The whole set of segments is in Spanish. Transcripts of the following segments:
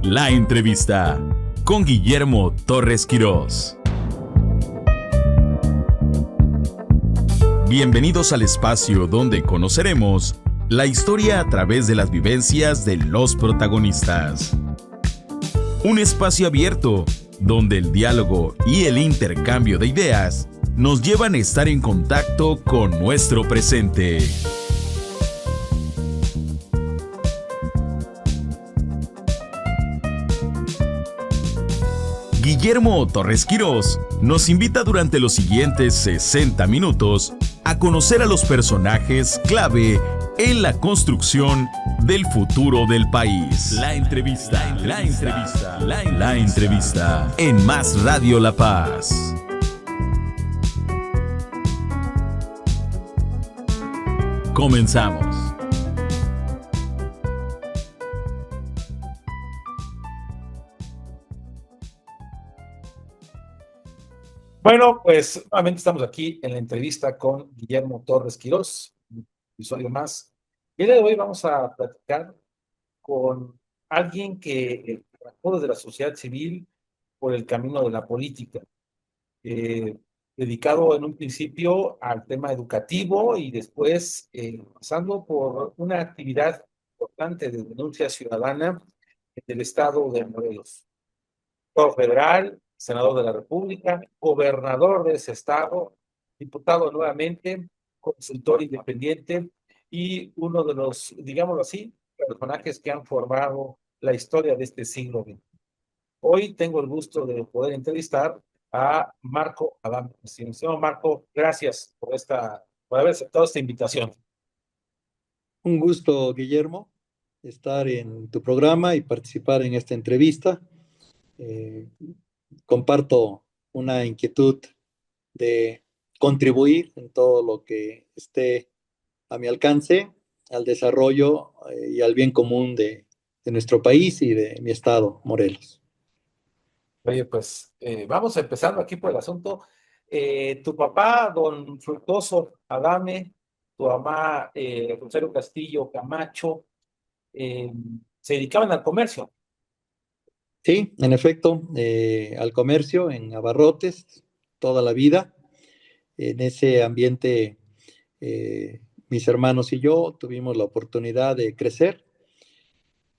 La entrevista con Guillermo Torres Quirós. Bienvenidos al espacio donde conoceremos la historia a través de las vivencias de los protagonistas. Un espacio abierto donde el diálogo y el intercambio de ideas nos llevan a estar en contacto con nuestro presente. Guillermo Torres Quirós nos invita durante los siguientes 60 minutos a conocer a los personajes clave en la construcción del futuro del país. La entrevista en Más Radio La Paz. Comenzamos. Bueno, pues nuevamente estamos aquí en la entrevista con Guillermo Torres Quirós, un episodio más. Y el día de hoy vamos a platicar con alguien que trabajó desde la sociedad civil por el camino de la política, dedicado en un principio al tema educativo y después pasando por una actividad importante de denuncia ciudadana en el estado de Morelos. Federal, senador de la República, gobernador de ese estado, diputado nuevamente, consultor independiente y uno de los, digámoslo así, personajes que han formado la historia de este siglo XX. Hoy tengo el gusto de poder entrevistar a Marco Adame. Señor Marco, gracias por haber aceptado esta invitación. Un gusto, Guillermo, estar en tu programa y participar en esta entrevista. Comparto una inquietud de contribuir en todo lo que esté a mi alcance al desarrollo y al bien común de nuestro país y de mi estado, Morelos. Oye, pues vamos empezando aquí por el asunto. Tu papá, don Fructuoso Adame, tu mamá, Rosario Castillo Camacho, se dedicaban al comercio. Sí, en efecto, al comercio, en abarrotes, toda la vida. En ese ambiente, mis hermanos y yo tuvimos la oportunidad de crecer,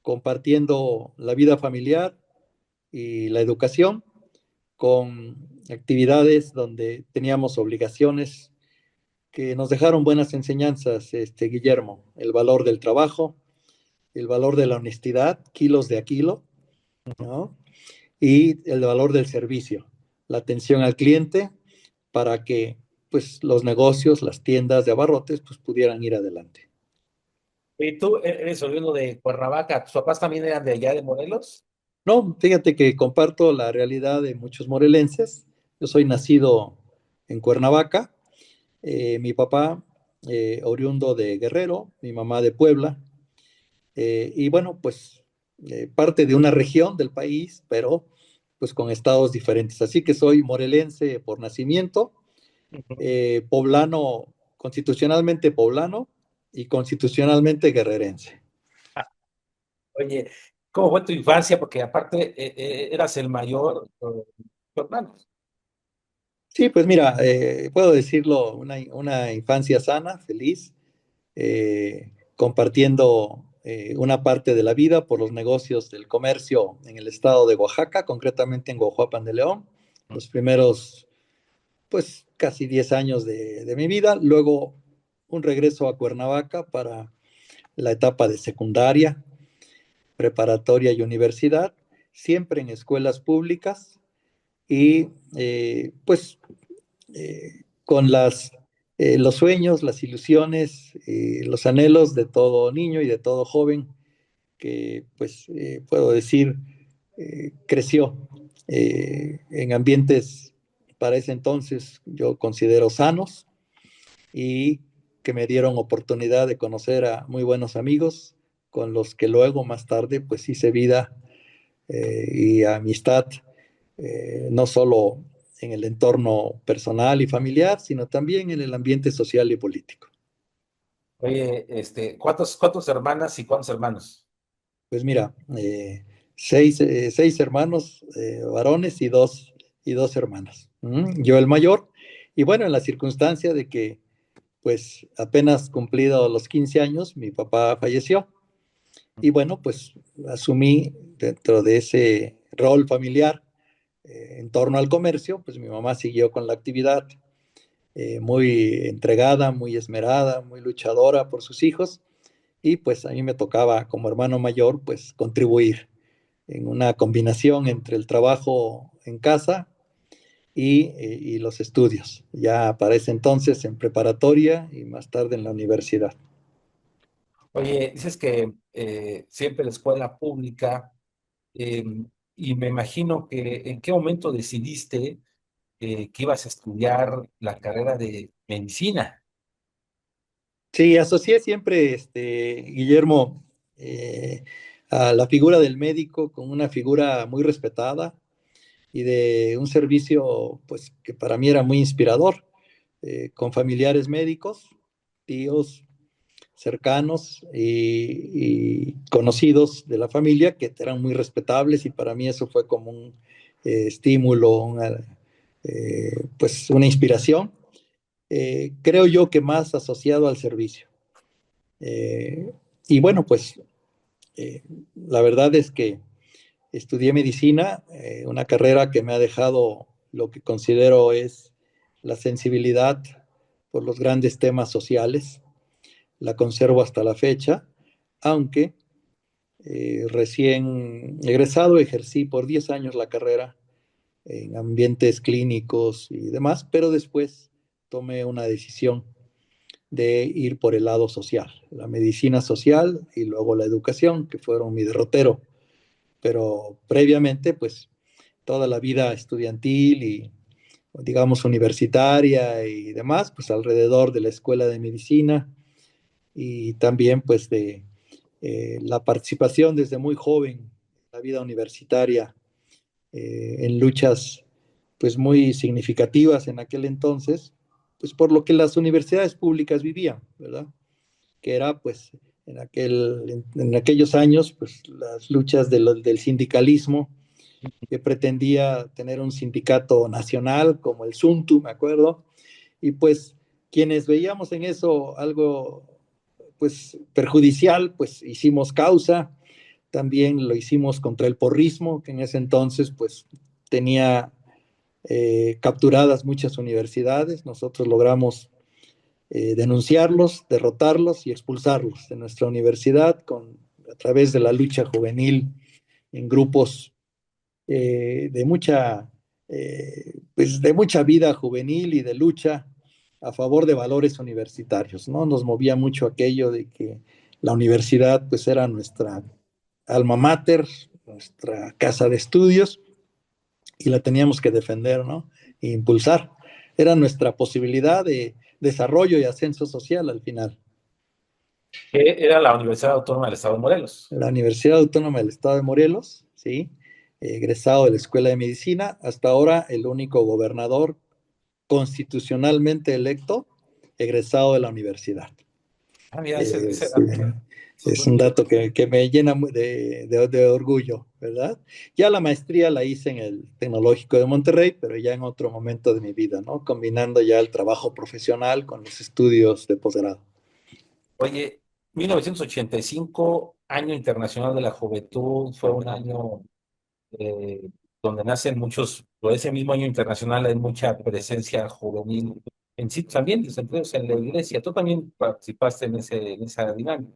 compartiendo la vida familiar y la educación con actividades donde teníamos obligaciones que nos dejaron buenas enseñanzas, Guillermo, el valor del trabajo, el valor de la honestidad, kilos de a kilo, ¿no? Y el valor del servicio, la atención al cliente para que pues, los negocios, las tiendas de abarrotes pues, pudieran ir adelante. Y tú eres oriundo de Cuernavaca, ¿tus papás también eran de allá de Morelos? No, fíjate que comparto la realidad de muchos morelenses. Yo soy nacido en Cuernavaca, mi papá oriundo de Guerrero, mi mamá de Puebla, y bueno, pues parte de una región del país, pero pues con estados diferentes. Así que soy morelense por nacimiento, poblano, constitucionalmente poblano y constitucionalmente guerrerense. Oye, ¿cómo fue tu infancia? Porque aparte eras el mayor de tu hermano. Sí, pues mira, puedo decirlo, una infancia sana, feliz, compartiendo una parte de la vida por los negocios del comercio en el estado de Oaxaca, concretamente en Guajuapan de León, los primeros, pues, casi 10 años de mi vida, luego un regreso a Cuernavaca para la etapa de secundaria, preparatoria y universidad, siempre en escuelas públicas y pues con los sueños, las ilusiones, los anhelos de todo niño y de todo joven que, pues, puedo decir, creció en ambientes para ese entonces yo considero sanos y que me dieron oportunidad de conocer a muy buenos amigos con los que luego más tarde pues hice vida y amistad, no solo en el entorno personal y familiar, sino también en el ambiente social y político. Oye, ¿cuántas hermanas y cuántos hermanos? Pues mira, seis hermanos varones y dos hermanas. Yo el mayor. Y bueno, en la circunstancia de que, pues, apenas cumplido los 15 años, mi papá falleció. Y bueno, pues asumí dentro de ese rol familiar en torno al comercio, pues mi mamá siguió con la actividad, muy entregada, muy esmerada, muy luchadora por sus hijos, y pues a mí me tocaba como hermano mayor, pues contribuir en una combinación entre el trabajo en casa y los estudios, ya para ese entonces en preparatoria y más tarde en la universidad. Oye, dices que siempre la escuela pública, eh, y me imagino que en qué momento decidiste que ibas a estudiar la carrera de medicina. Sí, asocié siempre, Guillermo, eh, a la figura del médico con una figura muy respetada y de un servicio, pues, que para mí era muy inspirador, con familiares médicos, tíos cercanos y conocidos de la familia que eran muy respetables, y para mí eso fue como un estímulo, pues una inspiración, creo yo que más asociado al servicio. Eh, y bueno, pues eh, la verdad es que estudié medicina, una carrera que me ha dejado lo que considero es la sensibilidad por los grandes temas sociales. La conservo hasta la fecha, aunque recién egresado ejercí por 10 años la carrera en ambientes clínicos y demás, pero después tomé una decisión de ir por el lado social, la medicina social y luego la educación, que fueron mi derrotero. Pero previamente, pues toda la vida estudiantil y, digamos, universitaria y demás, pues alrededor de la escuela de medicina y también pues de la participación desde muy joven en la vida universitaria, en luchas pues muy significativas en aquel entonces, pues por lo que las universidades públicas vivían, ¿verdad? Que era pues en aquellos años pues las luchas del sindicalismo, que pretendía tener un sindicato nacional como el SUNTU, me acuerdo, y pues quienes veíamos en eso algo pues perjudicial, pues hicimos causa. También lo hicimos contra el porrismo, que en ese entonces pues tenía capturadas muchas universidades. Nosotros logramos denunciarlos, derrotarlos y expulsarlos de nuestra universidad a través de la lucha juvenil en grupos pues de mucha vida juvenil y de lucha a favor de valores universitarios, ¿no? Nos movía mucho aquello de que la universidad pues era nuestra alma mater, nuestra casa de estudios, y la teníamos que defender, ¿no? E impulsar. Era nuestra posibilidad de desarrollo y ascenso social al final. Que era la Universidad Autónoma del Estado de Morelos. La Universidad Autónoma del Estado de Morelos, ¿sí? Egresado de la Escuela de Medicina, hasta ahora el único gobernador constitucionalmente electo, egresado de la universidad. Ah, mira, ese Sí, dato. es un dato que me llena de orgullo, ¿verdad? Ya la maestría la hice en el Tecnológico de Monterrey, pero ya en otro momento de mi vida, ¿no? Combinando ya el trabajo profesional con los estudios de posgrado. Oye, 1985, Año Internacional de la Juventud, fue un año eh, donde nacen muchos, por ese mismo año internacional hay mucha presencia juvenil en sí, también desempeños en la iglesia. Tú también participaste en esa dinámica.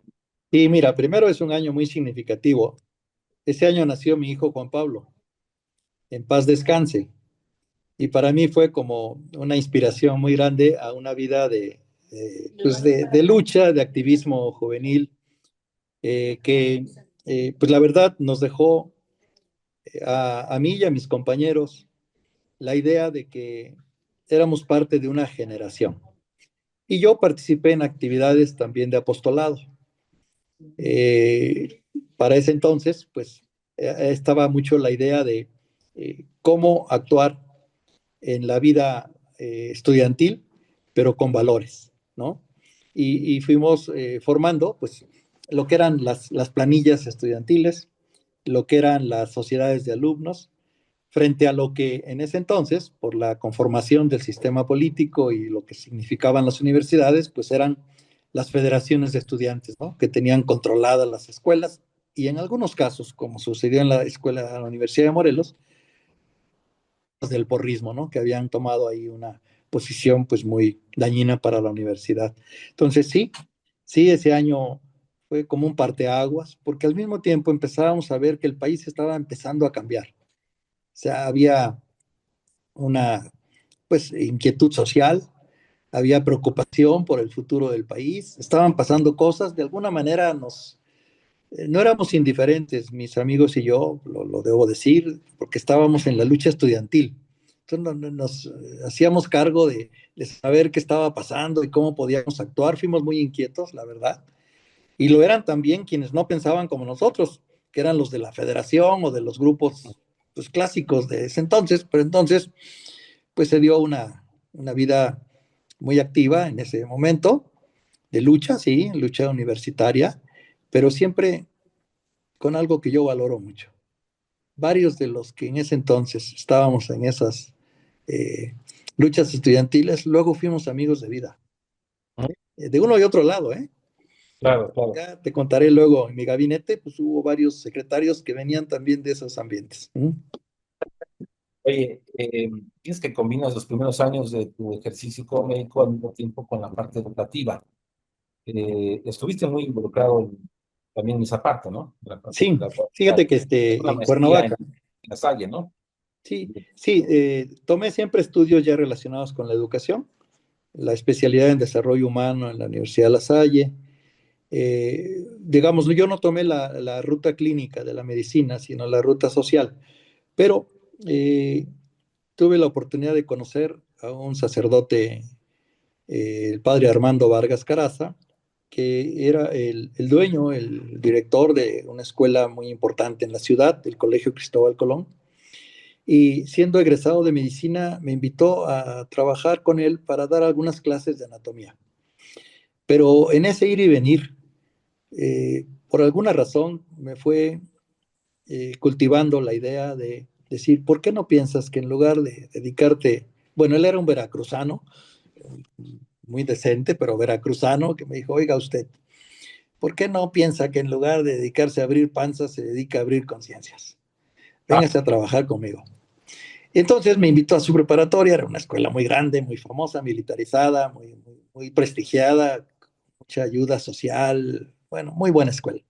Y mira, primero es un año muy significativo. Ese año nació mi hijo Juan Pablo, en paz descanse. Y para mí fue como una inspiración muy grande a una vida pues de lucha, de activismo juvenil, que pues la verdad nos dejó a mí y a mis compañeros la idea de que éramos parte de una generación. Y yo participé en actividades también de apostolado. Eh, para ese entonces, pues estaba mucho la idea de cómo actuar en la vida estudiantil, pero con valores, ¿no? Y fuimos formando, pues, lo que eran las planillas estudiantiles, lo que eran las sociedades de alumnos, frente a lo que en ese entonces, por la conformación del sistema político y lo que significaban las universidades, pues eran las federaciones de estudiantes, ¿no? Que tenían controladas las escuelas y en algunos casos, como sucedió en la escuela de la Universidad de Morelos, del porrismo, ¿no? Que habían tomado ahí una posición pues muy dañina para la universidad. Entonces sí, ese año fue como un parteaguas, porque al mismo tiempo empezábamos a ver que el país estaba empezando a cambiar. O sea, había una pues inquietud social, había preocupación por el futuro del país, estaban pasando cosas, de alguna manera no éramos indiferentes, mis amigos y yo, lo debo decir, porque estábamos en la lucha estudiantil. Entonces nos hacíamos cargo de saber qué estaba pasando y cómo podíamos actuar. Fuimos muy inquietos, la verdad. Y lo eran también quienes no pensaban como nosotros, que eran los de la federación o de los grupos pues, clásicos de ese entonces. Pero entonces, pues se dio una vida muy activa en ese momento, de lucha, sí, lucha universitaria, pero siempre con algo que yo valoro mucho. Varios de los que en ese entonces estábamos en esas luchas estudiantiles, luego fuimos amigos de vida, de uno y otro lado, ¿eh? Claro, claro. Ya te contaré luego en mi gabinete, pues hubo varios secretarios que venían también de esos ambientes. Oye, tienes que combinas los primeros años de tu ejercicio como médico al mismo tiempo con la parte educativa. Estuviste muy involucrado también en esa parte, ¿no? Sí, fíjate que Una en maestría Cuernavaca, en La Salle, ¿no? sí, tomé siempre estudios ya relacionados con la educación, la especialidad en desarrollo humano en la Universidad de La Salle. Digamos, yo no tomé la ruta clínica de la medicina, sino la ruta social, pero eh, tuve la oportunidad de conocer a un sacerdote, el padre Armando Vargas Caraza, que era el dueño, el director de una escuela muy importante en la ciudad, el Colegio Cristóbal Colón. Y siendo egresado de medicina, me invitó a trabajar con él para dar algunas clases de anatomía. Pero en ese ir y venir, por alguna razón me fue cultivando la idea de decir, ¿por qué no piensas que en lugar de dedicarte, bueno, él era un veracruzano, muy decente, pero veracruzano, que me dijo, oiga usted, ¿por qué no piensa que en lugar de dedicarse a abrir panzas, se dedica a abrir conciencias? Ah, Véngase a trabajar conmigo. Entonces me invitó a su preparatoria, era una escuela muy grande, muy famosa, militarizada, muy prestigiada, mucha ayuda social, bueno, muy buena escuela.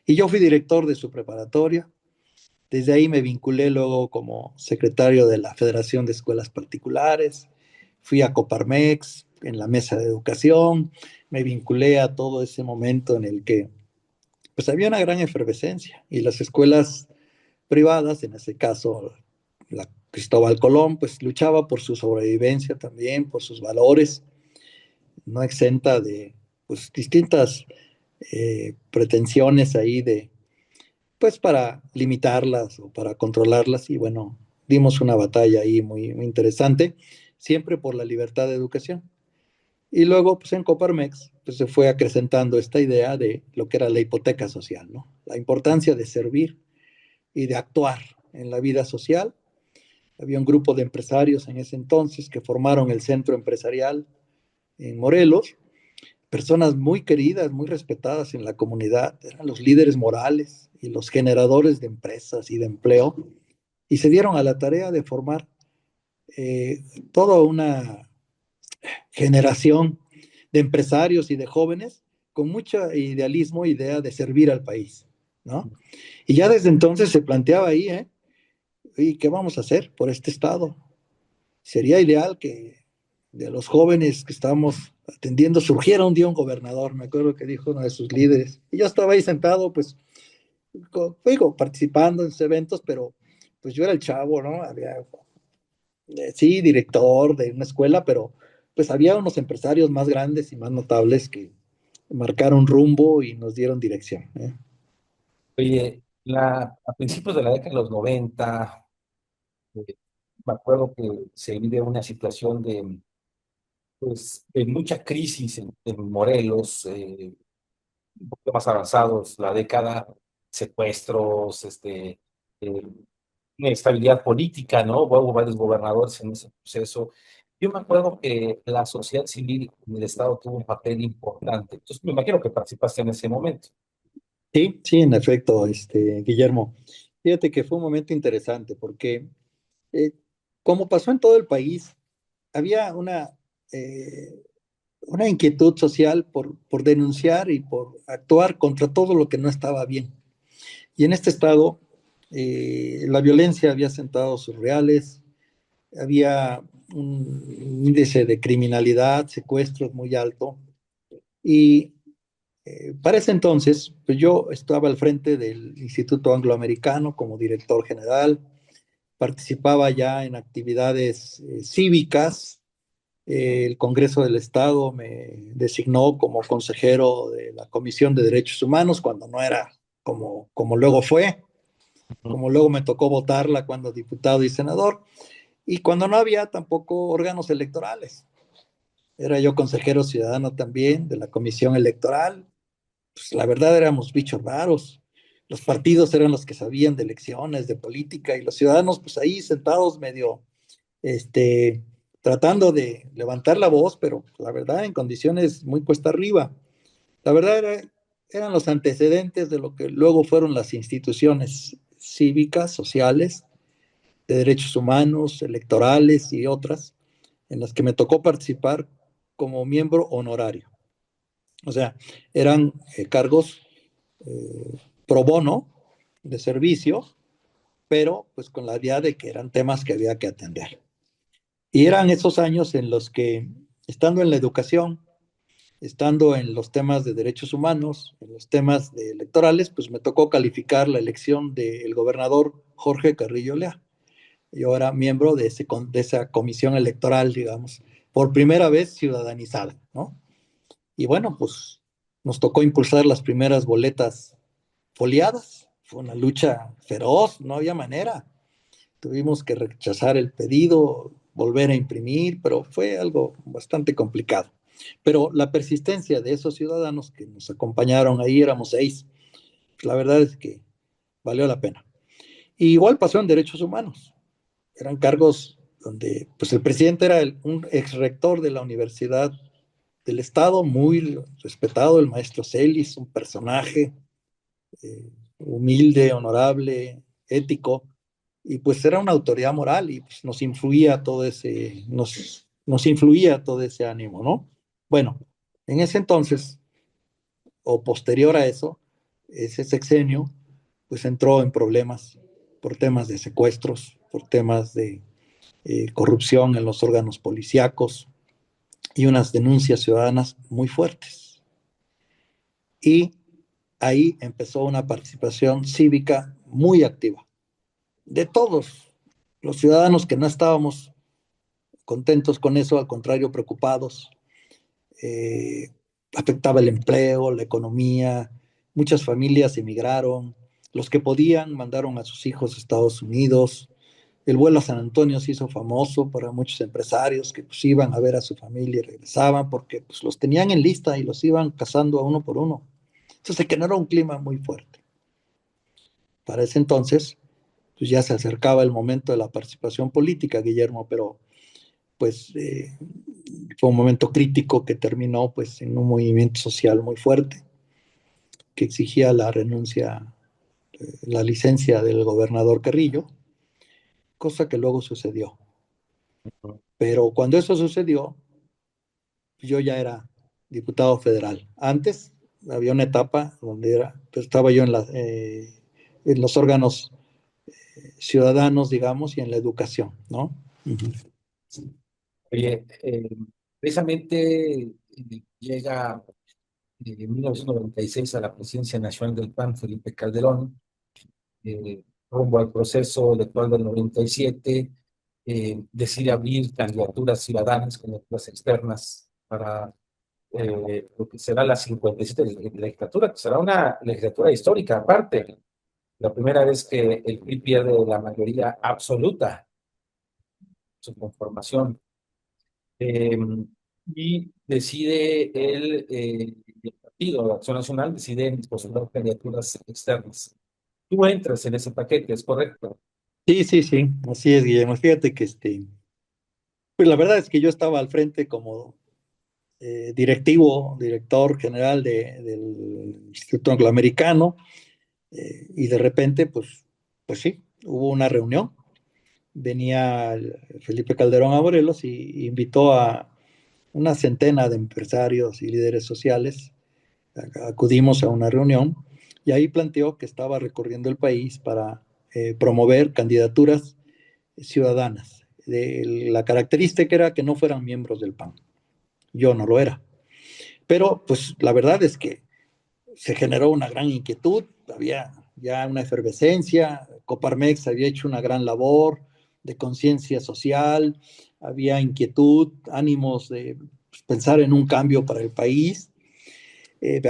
Y yo fui director de su preparatoria. Desde ahí me vinculé luego como secretario de la Federación de Escuelas Particulares, fui a Coparmex en la mesa de educación, me vinculé a todo ese momento en el que pues había una gran efervescencia y las escuelas privadas, en ese caso la Cristóbal Colón, pues luchaba por su sobrevivencia también, por sus valores, no exenta de pues distintas pretensiones ahí de pues para limitarlas o para controlarlas y bueno, dimos una batalla ahí muy interesante, siempre por la libertad de educación. Y luego, pues en Coparmex, pues se fue acrecentando esta idea de lo que era la hipoteca social, ¿no? La importancia de servir y de actuar en la vida social. Había un grupo de empresarios en ese entonces que formaron el centro empresarial en Morelos, personas muy queridas, muy respetadas en la comunidad, eran los líderes morales y los generadores de empresas y de empleo, y se dieron a la tarea de formar toda una generación de empresarios y de jóvenes con mucho idealismo, idea de servir al país, ¿no? Y ya desde entonces se planteaba ahí, ¿eh? ¿Y qué vamos a hacer por este estado? Sería ideal que de los jóvenes que estábamos atendiendo surgiera un día un gobernador, me acuerdo que dijo uno de sus líderes. Y yo estaba ahí sentado, pues, digo, participando en sus eventos, pero pues yo era el chavo, ¿no? Había, sí, director de una escuela, pero pues había unos empresarios más grandes y más notables que marcaron rumbo y nos dieron dirección, ¿eh? oye, a principios de la década de los 90, eh, me acuerdo que se vive una situación pues, de mucha crisis en Morelos, un poco más avanzados la década, secuestros, inestabilidad política, ¿no? Hubo varios gobernadores en ese proceso. Yo me acuerdo que la sociedad civil en el Estado tuvo un papel importante. Entonces, me imagino que participaste en ese momento. Sí, sí, en efecto, Guillermo. Fíjate que fue un momento interesante porque, eh, como pasó en todo el país, había eh, una inquietud social por denunciar y por actuar contra todo lo que no estaba bien. Y en este estado, la violencia había sentado sus reales, había un índice de criminalidad, secuestros muy alto. Y para ese entonces, pues yo estaba al frente del Instituto Angloamericano como director general, participaba ya en actividades cívicas. El Congreso del Estado me designó como consejero de la Comisión de Derechos Humanos cuando no era como luego fue, como luego me tocó votarla cuando diputado y senador, y cuando no había tampoco órganos electorales. Era yo consejero ciudadano también de la Comisión Electoral. Pues la verdad éramos bichos raros. Los partidos eran los que sabían de elecciones, de política, y los ciudadanos pues ahí sentados medio, este, tratando de levantar la voz, pero la verdad en condiciones muy cuesta arriba. La verdad eran los antecedentes de lo que luego fueron las instituciones cívicas, sociales, de derechos humanos, electorales y otras, en las que me tocó participar como miembro honorario. O sea, eran cargos pro bono de servicio, pero pues con la idea de que eran temas que había que atender. Y eran esos años en los que, estando en la educación, estando en los temas de derechos humanos, en los temas de electorales, pues me tocó calificar la elección del gobernador Jorge Carrillo Lea. Yo era miembro de esa comisión electoral, digamos, por primera vez ciudadanizada, ¿no? Y bueno, pues nos tocó impulsar las primeras boletas foliadas. Fue una lucha feroz, no había manera. Tuvimos que rechazar el pedido, volver a imprimir, pero fue algo bastante complicado. Pero la persistencia de esos ciudadanos que nos acompañaron ahí, éramos 6, la verdad es que valió la pena. Y igual pasó en derechos humanos. Eran cargos donde pues el presidente era un ex rector de la Universidad del Estado, muy respetado, el maestro Celis, un personaje humilde, honorable, ético, y pues era una autoridad moral y pues nos influía todo ese ánimo, ¿no? Bueno, en ese entonces, o posterior a eso, ese sexenio, pues entró en problemas por temas de secuestros, por temas de corrupción en los órganos policíacos y unas denuncias ciudadanas muy fuertes. Y ahí empezó una participación cívica muy activa de todos los ciudadanos que no estábamos contentos con eso, al contrario, preocupados. Eh, Afectaba el empleo, la economía, muchas familias emigraron, los que podían mandaron a sus hijos a Estados Unidos. El vuelo a San Antonio se hizo famoso para muchos empresarios que pues, iban a ver a su familia y regresaban porque pues, los tenían en lista y los iban cazando a uno por uno. Entonces se generó un clima muy fuerte. Para ese entonces, pues ya se acercaba el momento de la participación política, Guillermo, pero pues fue un momento crítico que terminó pues en un movimiento social muy fuerte que exigía la renuncia, la licencia del gobernador Carrillo, cosa que luego sucedió. Pero cuando eso sucedió, yo ya era diputado federal. Antes había una etapa donde pues, estaba yo en los órganos ciudadanos, digamos, y en la educación, ¿no? Uh-huh. Oye, precisamente llega en 1996 a la presidencia nacional del PAN Felipe Calderón, rumbo al proceso electoral del 97, decide abrir candidaturas ciudadanas, candidaturas externas para lo que será la 57 legislatura, que será una legislatura histórica aparte, la primera vez que el PRI pierde la mayoría absoluta, su conformación. Eh, y decide el Partido de Acción Nacional, decide postular candidaturas externas. Tú entras en ese paquete, ¿es correcto? Sí, sí, sí, así es, Guillermo. Fíjate que pues la verdad es que yo estaba al frente como director general del Instituto Angloamericano, y de repente, pues sí, hubo una reunión. Venía Felipe Calderón a Morelos y invitó a una centena de empresarios y líderes sociales. Acudimos a una reunión y ahí planteó que estaba recorriendo el país para promover candidaturas ciudadanas. La característica era que no fueran miembros del PAN. Yo no lo era. Pero pues la verdad es que se generó una gran inquietud, había ya una efervescencia, Coparmex había hecho una gran labor de conciencia social, había inquietud, ánimos de pues, pensar en un cambio para el país.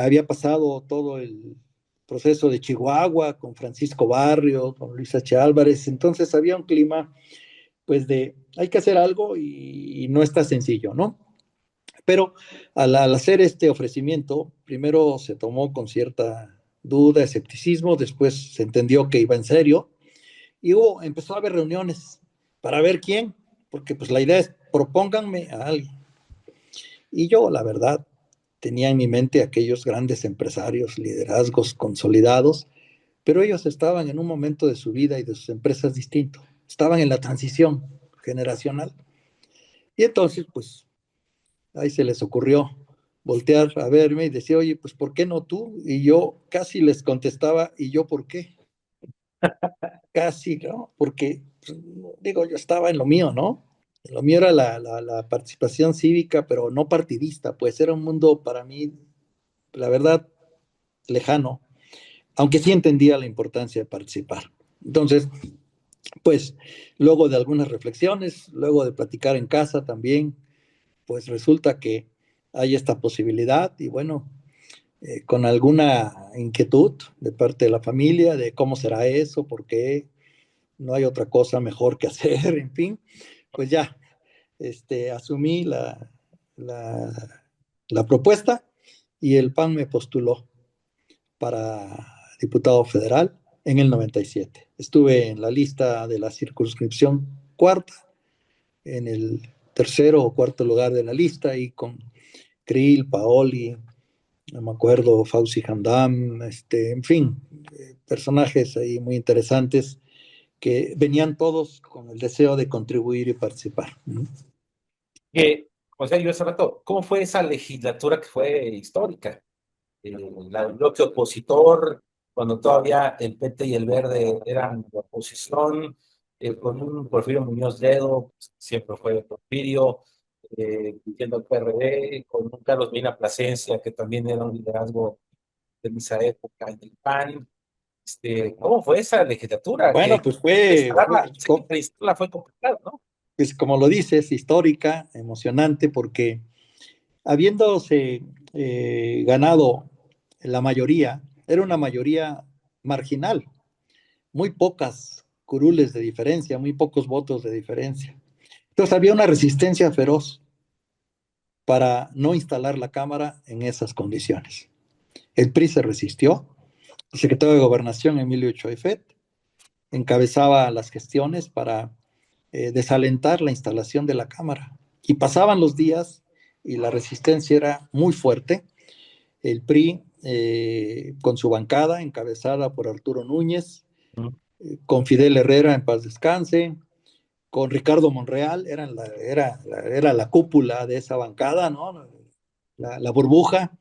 Había pasado todo el proceso de Chihuahua con Francisco Barrio, con Luis H. Álvarez, entonces había un clima pues de hay que hacer algo y no está sencillo, ¿no? Pero al hacer este ofrecimiento, primero se tomó con cierta duda, escepticismo, después se entendió que iba en serio y empezó a haber reuniones para ver quién, porque pues la idea es propónganme a alguien. Y yo, la verdad, tenía en mi mente aquellos grandes empresarios, liderazgos consolidados, pero ellos estaban en un momento de su vida y de sus empresas distinto, estaban en la transición generacional. Y entonces, pues ahí se les ocurrió voltear a verme y decir, oye, pues ¿por qué no tú? Y yo casi les contestaba, ¿y yo por qué? Casi, ¿no? Porque, pues, digo, yo estaba en lo mío, ¿no? Lo mío era la participación cívica, pero no partidista, pues era un mundo para mí, la verdad, lejano, aunque sí entendía la importancia de participar. Entonces, pues, luego de algunas reflexiones, luego de platicar en casa también, pues resulta que hay esta posibilidad y bueno, con alguna inquietud de parte de la familia de cómo será eso, por qué no hay otra cosa mejor que hacer, en fin, pues ya asumí la, la propuesta y el PAN me postuló para diputado federal en el 97. Estuve en la lista de la circunscripción cuarta, en el tercero o cuarto lugar de la lista, y con Krill, Paoli, no me acuerdo, Fauci Handam, en fin, personajes ahí muy interesantes que venían todos con el deseo de contribuir y participar. O sea, yo hace rato, ¿cómo fue esa legislatura que fue histórica? El bloque opositor, cuando todavía el PT y el Verde eran la oposición, con un Porfirio Muñoz Ledo, pues, siempre fue Porfirio, dirigiendo el PRD, con un Carlos Mina Plasencia, que también era un liderazgo de esa época en el PAN. ¿Cómo fue esa legislatura? Bueno, pues fue Sé que la fue complicada, ¿no? pues como lo dices, histórica, emocionante, porque habiéndose ganado la mayoría, era una mayoría marginal, muy pocas curules de diferencia, muy pocos votos de diferencia. Entonces había una resistencia feroz para no instalar la Cámara en esas condiciones. El PRI se resistió, el secretario de Gobernación, Emilio Choifet, encabezaba las gestiones para desalentar la instalación de la Cámara. Y pasaban los días y la resistencia era muy fuerte. El PRI, con su bancada, encabezada por Arturo Núñez, con Fidel Herrera, en paz descanse, con Ricardo Monreal, era la cúpula de esa bancada, ¿no? La burbuja.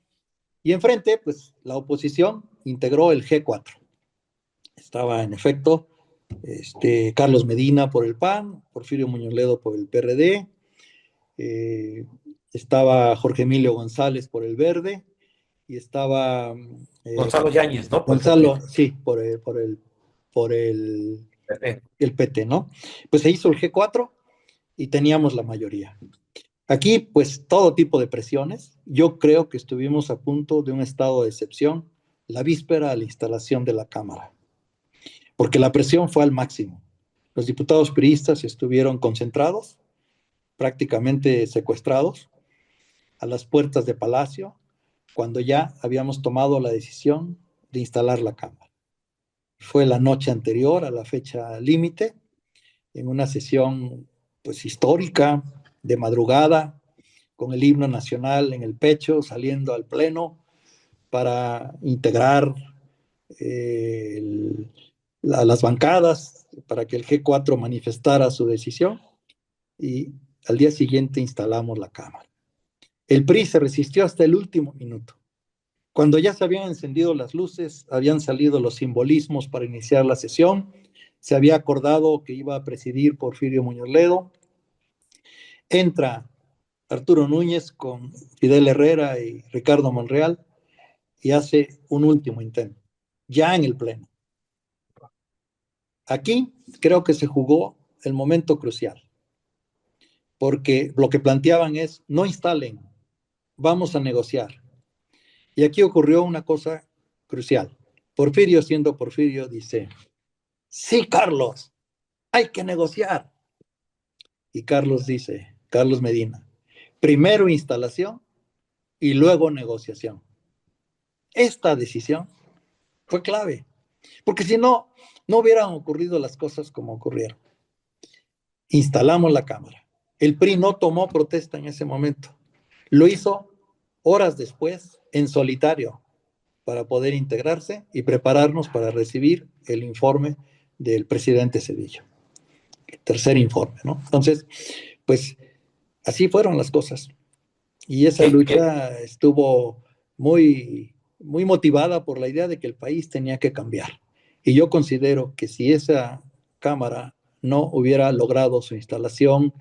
Y enfrente, pues la oposición integró el G4. Estaba en efecto Carlos Medina por el PAN, Porfirio Muñoz Ledo por el PRD, eh, estaba Jorge Emilio González por el Verde y estaba Gonzalo Yáñez, ¿no? Por el Gonzalo, PT. sí, por el PT, ¿no? Pues se hizo el G4 y teníamos la mayoría. Aquí, pues, todo tipo de presiones. Yo creo que estuvimos a punto de un estado de excepción la víspera de la instalación de la Cámara, porque la presión fue al máximo. Los diputados priistas estuvieron concentrados, prácticamente secuestrados, a las puertas de Palacio, cuando ya habíamos tomado la decisión de instalar la Cámara. fue la noche anterior a la fecha límite, en una sesión pues histórica, de madrugada, con el himno nacional en el pecho, saliendo al pleno para integrar las bancadas, para que el G4 manifestara su decisión, y al día siguiente instalamos la Cámara. El PRI se resistió hasta el último minuto. Cuando ya se habían encendido las luces, habían salido los simbolismos para iniciar la sesión, se había acordado que iba a presidir Porfirio Muñoz Ledo. Entra Arturo Núñez con Fidel Herrera y Ricardo Monreal y hace un último intento, ya en el pleno. Aquí creo que se jugó el momento crucial, porque lo que planteaban es, no instalen, vamos a negociar. Y aquí ocurrió una cosa crucial. Porfirio, siendo Porfirio, dice, sí, Carlos, hay que negociar. Y Carlos dice, Carlos Medina, primero instalación y luego negociación. Esta decisión fue clave, porque si no, no hubieran ocurrido las cosas como ocurrieron. Instalamos la Cámara. El PRI no tomó protesta en ese momento. Lo hizo horas después, en solitario, para poder integrarse y prepararnos para recibir el informe del presidente Cedillo. El tercer informe, ¿no? Entonces, pues así fueron las cosas. Y esa lucha estuvo muy, muy motivada por la idea de que el país tenía que cambiar. Y yo considero que si esa Cámara no hubiera logrado su instalación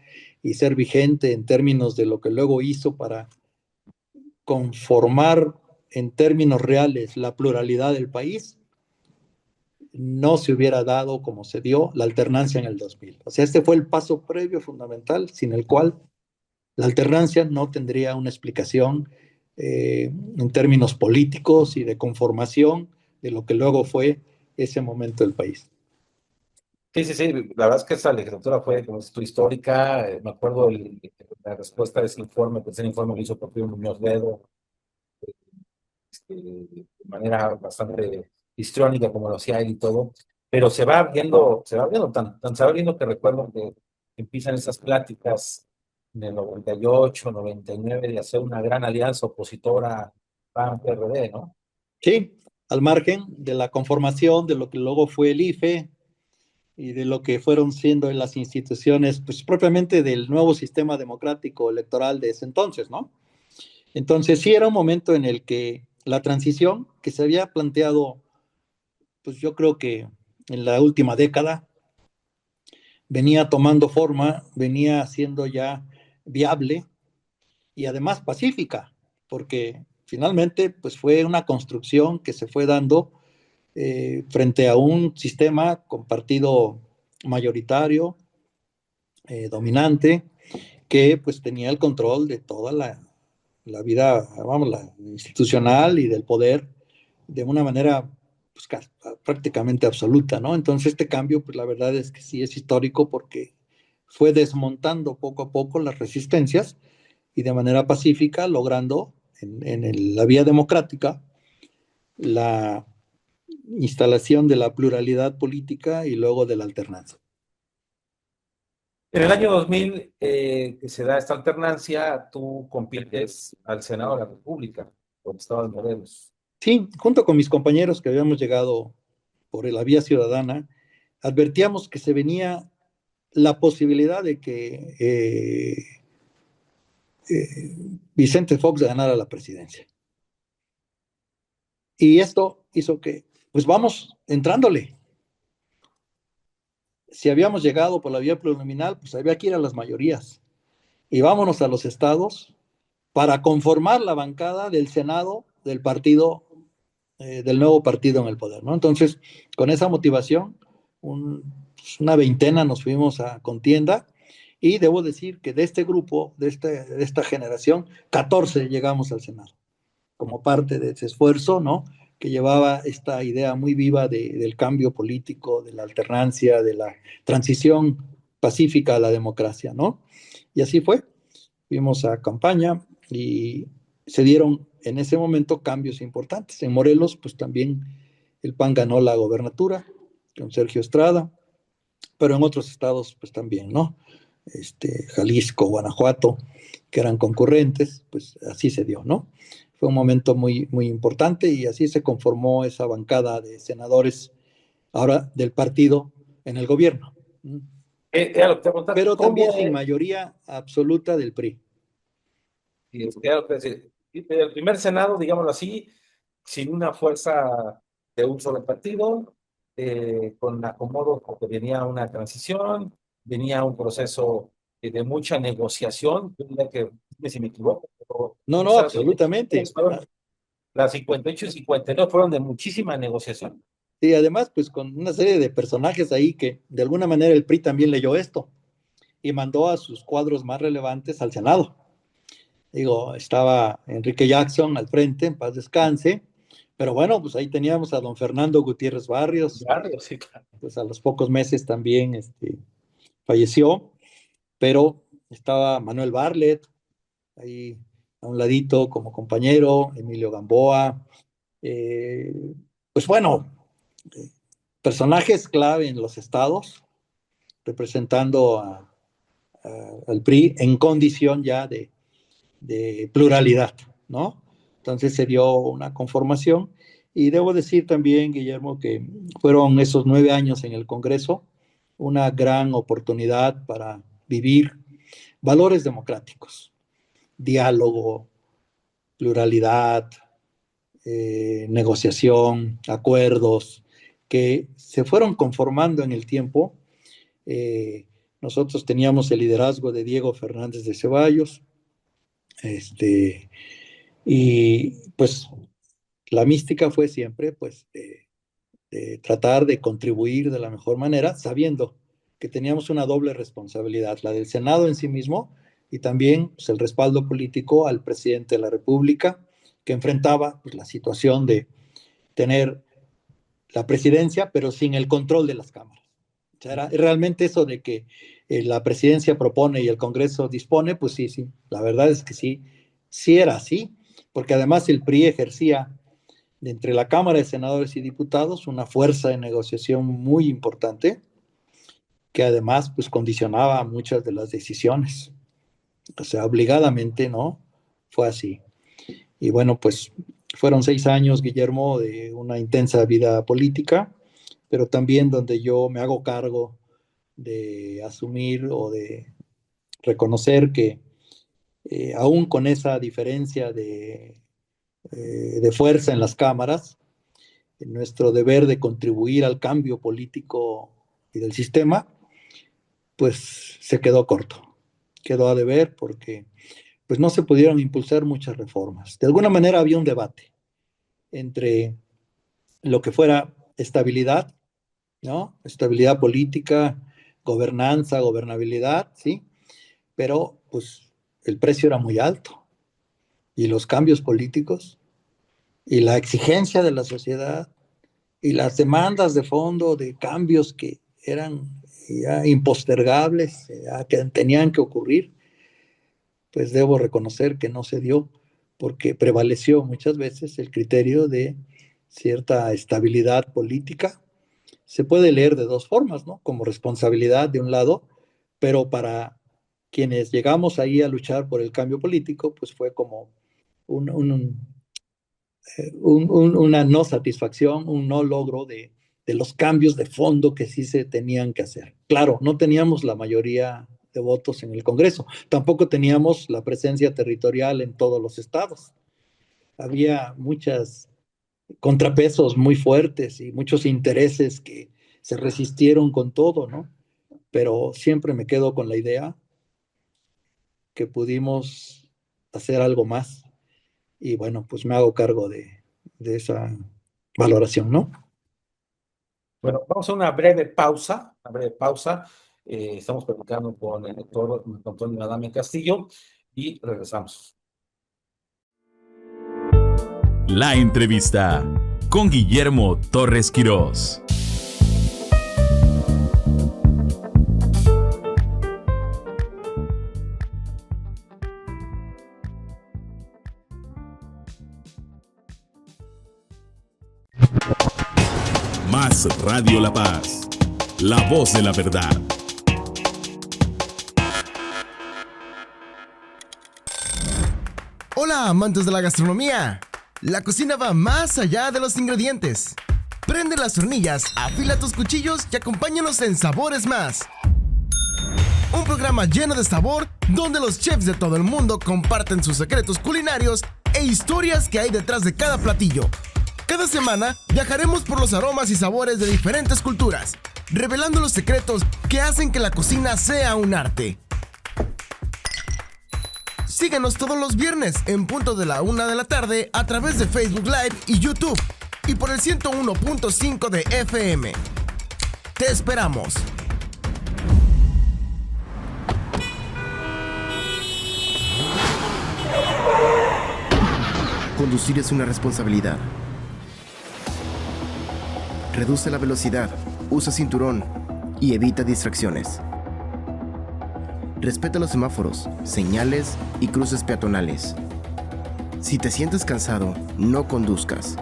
y ser vigente en términos de lo que luego hizo para conformar en términos reales la pluralidad del país, no se hubiera dado como se dio la alternancia en el 2000. O sea, este fue el paso previo fundamental, sin el cual la alternancia no tendría una explicación en términos políticos y de conformación de lo que luego fue ese momento del país. Sí, sí, sí, la verdad es que esa legislatura fue, como dices tú, histórica. Me acuerdo la respuesta de ese informe, el tercer informe lo hizo Porfirio Muñoz Ledo, de manera bastante histriónica, como lo hacía él y todo, pero se va viendo que recuerdo que empiezan esas pláticas en el 98, 99, de hacer una gran alianza opositora PAN-PRD, ¿no? Sí, al margen de la conformación de lo que luego fue el IFE y de lo que fueron siendo en las instituciones, pues propiamente del nuevo sistema democrático electoral de ese entonces, ¿no? Entonces sí era un momento en el que la transición que se había planteado, pues yo creo que en la última década, venía tomando forma, venía siendo ya viable y además pacífica, porque finalmente pues fue una construcción que se fue dando frente a un sistema con partido mayoritario, dominante, que pues tenía el control de toda la vida, vamos, la institucional y del poder de una manera pues, prácticamente absoluta, ¿no? Entonces este cambio, pues la verdad es que sí es histórico porque fue desmontando poco a poco las resistencias y de manera pacífica logrando la vía democrática la instalación de la pluralidad política y luego de la alternancia. En el año 2000, que se da esta alternancia, tú compites al Senado de la República por el Estado de Morelos. Sí, junto con mis compañeros que habíamos llegado por la vía ciudadana, advertíamos que se venía la posibilidad de que Vicente Fox ganara la presidencia. Y esto hizo que, pues vamos entrándole. Si habíamos llegado por la vía plurinominal, pues había que ir a las mayorías. Y vámonos a los estados para conformar la bancada del Senado del partido, del nuevo partido en el poder, ¿no? Entonces, con esa motivación, una veintena nos fuimos a contienda y debo decir que de este grupo, de esta generación, 14 llegamos al Senado, como parte de ese esfuerzo, ¿no? Que llevaba esta idea muy viva del cambio político, de la alternancia, de la transición pacífica a la democracia, ¿no? Y así fue. Fuimos a campaña y se dieron en ese momento cambios importantes. En Morelos, pues también el PAN ganó la gobernatura con Sergio Estrada, pero en otros estados pues también, ¿no? Jalisco, Guanajuato, que eran concurrentes, pues así se dio, ¿no? Fue un momento muy, muy importante y así se conformó esa bancada de senadores ahora del partido en el gobierno. Era lo que te preguntaba, Pero también ¿cómo sin es? mayoría absoluta del PRI. Era lo que decía, el primer Senado, digámoslo así, sin una fuerza de un solo partido, con acomodo, porque venía una transición, venía un proceso de mucha negociación. Yo diría que, dime si me equivoco, pero No, no, esas absolutamente. elecciones fueron, las 58 y 59 fueron de muchísima negociación. Y además, pues con una serie de personajes ahí que de alguna manera el PRI también leyó esto y mandó a sus cuadros más relevantes al Senado. Digo, estaba Enrique Jackson al frente, en paz descanse, pero bueno, pues ahí teníamos a don Fernando Gutiérrez Barrios, Claro, que sí, claro. pues a los pocos meses también falleció, pero estaba Manuel Barlet ahí a un ladito como compañero, Emilio Gamboa, eh, pues bueno, personajes clave en los estados, representando al PRI en condición ya de pluralidad, ¿no? Entonces se dio una conformación y debo decir también, Guillermo, que fueron esos 9 años en el Congreso una gran oportunidad para vivir valores democráticos, diálogo, pluralidad, negociación, acuerdos, que se fueron conformando en el tiempo. Nosotros teníamos el liderazgo de Diego Fernández de Ceballos, y pues la mística fue siempre pues de tratar de contribuir de la mejor manera, sabiendo que teníamos una doble responsabilidad, la del Senado en sí mismo y también pues, el respaldo político al presidente de la República, que enfrentaba pues, la situación de tener la presidencia, pero sin el control de las cámaras. O sea, era realmente eso de que la presidencia propone y el Congreso dispone, pues sí, sí, la verdad es que sí, sí era así, porque además el PRI ejercía de entre la Cámara de Senadores y Diputados una fuerza de negociación muy importante, que además pues condicionaba muchas de las decisiones. O sea, obligadamente, ¿no? Fue así. Y bueno, pues fueron 6 años, Guillermo, de una intensa vida política, pero también donde yo me hago cargo de asumir o de reconocer que aún con esa diferencia de fuerza en las cámaras, nuestro deber de contribuir al cambio político y del sistema, pues se quedó corto, quedó a deber porque pues no se pudieron impulsar muchas reformas. De alguna manera había un debate entre lo que fuera estabilidad, ¿no? Estabilidad política, gobernanza, gobernabilidad, ¿sí? Pero pues el precio era muy alto y los cambios políticos y la exigencia de la sociedad y las demandas de fondo de cambios que eran ya impostergables, ya que tenían que ocurrir, pues debo reconocer que no se dio porque prevaleció muchas veces el criterio de cierta estabilidad política. Se puede leer de dos formas, ¿no? Como responsabilidad de un lado, pero para quienes llegamos ahí a luchar por el cambio político, pues fue como un, un, una no satisfacción, un no logro de los cambios de fondo que sí se tenían que hacer. Claro, no teníamos la mayoría de votos en el Congreso, tampoco teníamos la presencia territorial en todos los estados. Había muchos contrapesos muy fuertes y muchos intereses que se resistieron con todo, ¿no? Pero siempre me quedo con la idea que pudimos hacer algo más y bueno, pues me hago cargo de esa valoración, ¿no? Bueno, vamos a una breve pausa, una breve pausa. Estamos platicando con el doctor Antonio Adame Castillo y regresamos. La entrevista con Guillermo Torres Quirós. es Radio La Paz, la voz de la verdad. Hola, amantes de la gastronomía. La cocina va más allá de los ingredientes. Prende las hornillas, afila tus cuchillos y acompáñanos en Sabores Más. Un programa lleno de sabor donde los chefs de todo el mundo comparten sus secretos culinarios e historias que hay detrás de cada platillo. Cada semana viajaremos por los aromas y sabores de diferentes culturas, revelando los secretos que hacen que la cocina sea un arte. Síguenos todos los viernes en punto de la 1 de la tarde a través de Facebook Live y YouTube y por el 101.5 de FM. Te esperamos. Conducir es una responsabilidad. Reduce la velocidad, usa cinturón y evita distracciones. Respeta los semáforos, señales y cruces peatonales. Si te sientes cansado, no conduzcas.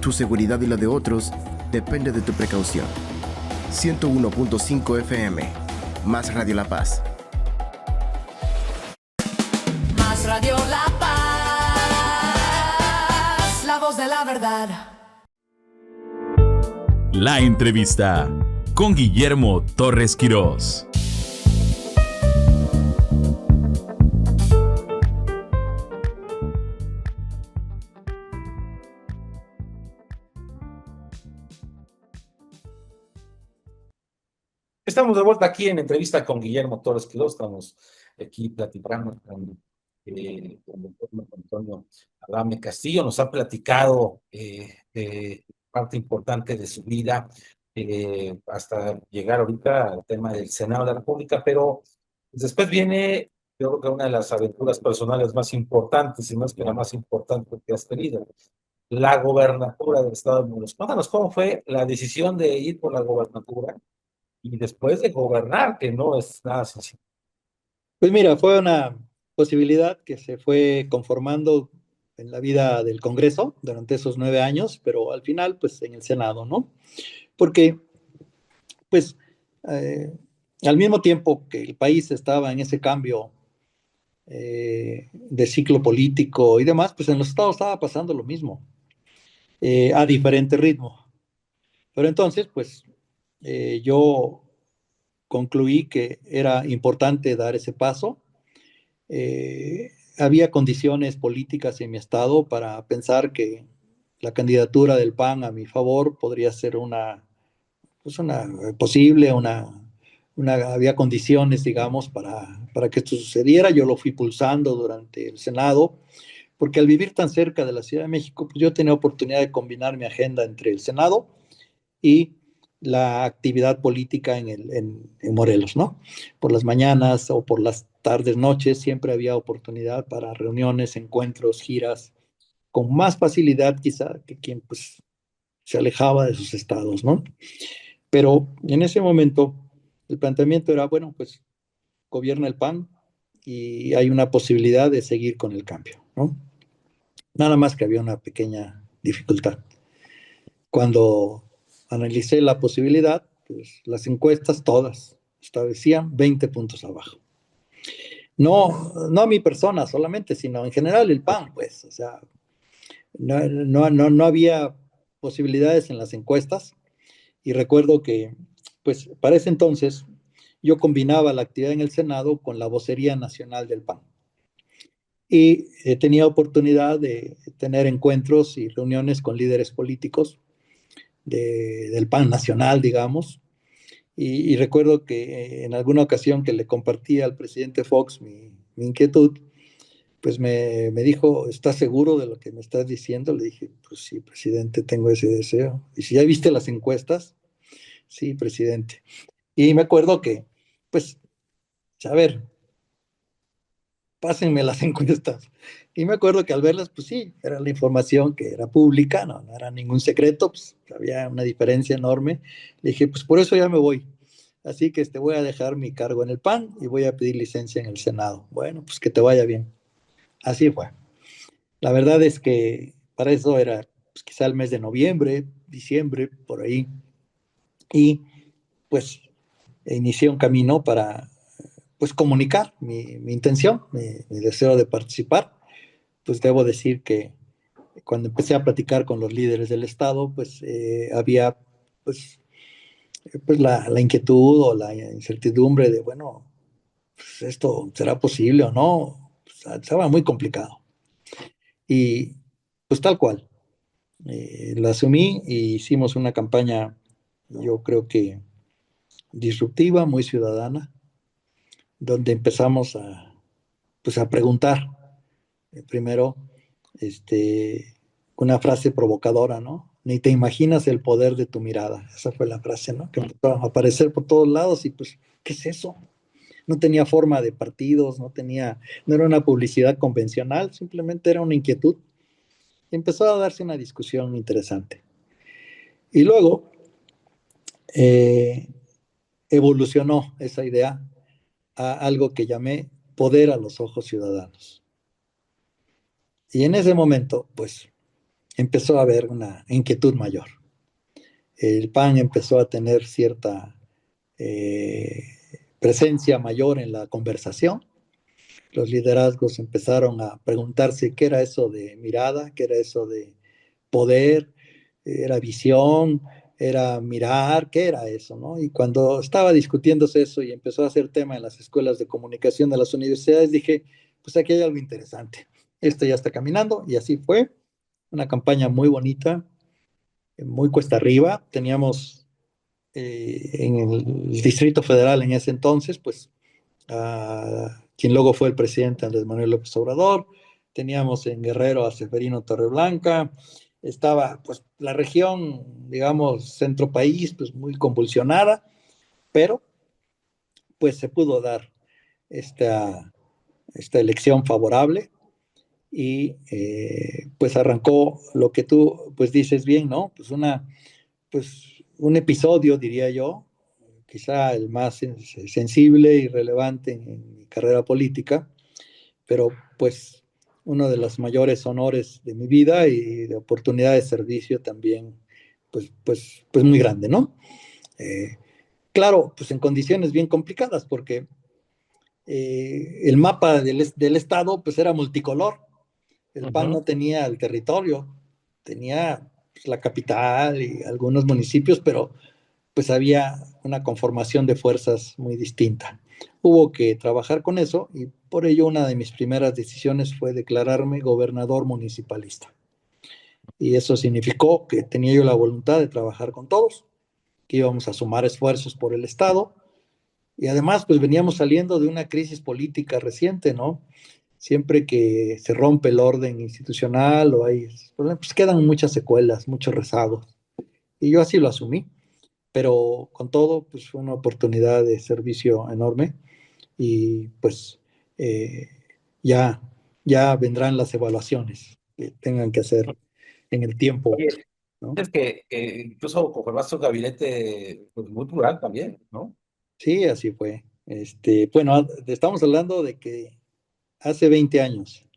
Tu seguridad y la de otros depende de tu precaución. 101.5 FM, más Radio La Paz. Más Radio La Paz, la voz de la verdad. La entrevista con Guillermo Torres Quirós. Estamos de vuelta aquí en entrevista con Guillermo Torres Quirós. Estamos aquí platicando con el doctor Marco Antonio Adame Castillo. Nos ha platicado parte importante de su vida hasta llegar ahorita al tema del Senado de la República, pero después viene, yo creo que una de las aventuras personales más importantes, y más que la más importante que has tenido, la gobernatura del Estado de Morelos. Cuéntanos cómo fue la decisión de ir por la gobernatura y después de gobernar, que no es nada sencillo. Pues mira, fue una posibilidad que se fue conformando en la vida del Congreso durante esos 9 años, pero al final, pues en el Senado, ¿no? Porque, pues, al mismo tiempo que el país estaba en ese cambio de ciclo político y demás, pues en los estados estaba pasando lo mismo, a diferente ritmo. Pero entonces, pues, yo concluí que era importante dar ese paso. Había condiciones políticas en mi estado para pensar que la candidatura del PAN a mi favor podría ser posible, había condiciones, digamos, para que esto sucediera. Yo lo fui pulsando durante el Senado, porque al vivir tan cerca de la Ciudad de México, pues yo tenía oportunidad de combinar mi agenda entre el Senado y la actividad política en Morelos, ¿no? Por las mañanas o por las tardes, noches, siempre había oportunidad para reuniones, encuentros, giras, con más facilidad quizá que quien pues se alejaba de sus estados, ¿no? Pero en ese momento el planteamiento era, bueno, pues gobierna el PAN y hay una posibilidad de seguir con el cambio, ¿no? Nada más que había una pequeña dificultad. Cuando analicé la posibilidad, pues las encuestas todas establecían 20 puntos abajo. No a mi persona solamente, sino en general el PAN, pues, o sea, no había posibilidades en las encuestas. Y recuerdo que, pues, para ese entonces, yo combinaba la actividad en el Senado con la vocería nacional del PAN. Y tenía oportunidad de tener encuentros y reuniones con líderes políticos del PAN nacional, digamos. Y recuerdo que en alguna ocasión que le compartí al presidente Fox mi inquietud, pues me dijo, ¿estás seguro de lo que me estás diciendo? Le dije, pues sí, presidente, tengo ese deseo. ¿Y si ya viste las encuestas? Sí, presidente. Y me acuerdo que, pues, a ver, pásenme las encuestas. Y me acuerdo que al verlas, pues sí, era la información que era pública, no era ningún secreto, pues había una diferencia enorme. Le dije, pues por eso ya me voy. Así que voy a dejar mi cargo en el PAN y voy a pedir licencia en el Senado. Bueno, pues que te vaya bien. Así fue. La verdad es que para eso era pues, quizá el mes de noviembre, diciembre, por ahí, y pues inicié un camino para pues comunicar mi intención, mi deseo de participar. Pues debo decir que cuando empecé a platicar con los líderes del Estado, pues había pues, pues la inquietud o la incertidumbre de, bueno, pues esto será posible o no. Pues, estaba muy complicado. Y pues tal cual, la asumí y hicimos una campaña, yo creo que disruptiva, muy ciudadana, donde empezamos pues a preguntar, primero, una frase provocadora, ¿no? Ni te imaginas el poder de tu mirada. Esa fue la frase, ¿no? Que empezó a aparecer por todos lados y pues, ¿qué es eso? No tenía forma de partidos, no era una publicidad convencional, simplemente era una inquietud. Y empezó a darse una discusión interesante. Y luego evolucionó esa idea a algo que llamé poder a los ojos ciudadanos. Y en ese momento, pues, empezó a haber una inquietud mayor. El PAN empezó a tener cierta presencia mayor en la conversación. Los liderazgos empezaron a preguntarse qué era eso de mirada, qué era eso de poder, era visión, era mirar, qué era eso, ¿no? Y cuando estaba discutiéndose eso y empezó a ser tema en las escuelas de comunicación de las universidades, dije, pues aquí hay algo interesante. Esto ya está caminando y así fue. Una campaña muy bonita, muy cuesta arriba. Teníamos en el Distrito Federal en ese entonces, pues, quien luego fue el presidente Andrés Manuel López Obrador. Teníamos en Guerrero a Seferino Torreblanca. Estaba, pues, la región, digamos, centro país, pues, muy convulsionada, pero, pues, se pudo dar esta elección favorable y, pues, arrancó lo que tú, pues, dices bien, ¿no? Pues, un episodio, diría yo, quizá el más sensible y relevante en mi carrera política, pero pues uno de los mayores honores de mi vida y de oportunidad de servicio también, pues muy grande, ¿no? Claro, pues en condiciones bien complicadas, porque el mapa del Estado pues era multicolor. El PAN no tenía el territorio, tenía pues, la capital y algunos municipios, pero pues había una conformación de fuerzas muy distinta. Hubo que trabajar con eso y por ello una de mis primeras decisiones fue declararme gobernador municipalista. Y eso significó que tenía yo la voluntad de trabajar con todos, que íbamos a sumar esfuerzos por el Estado y además pues veníamos saliendo de una crisis política reciente, ¿no? Siempre que se rompe el orden institucional o hay, pues quedan muchas secuelas, muchos rezagos. Y yo así lo asumí, pero con todo, pues fue una oportunidad de servicio enorme y pues eh, ya, ya vendrán las evaluaciones que tengan que hacer en el tiempo, Oye, ¿no? es que incluso conformaste un gabinete pues, muy plural también, ¿no? Sí, así fue. Bueno, estamos hablando de que hace 20 años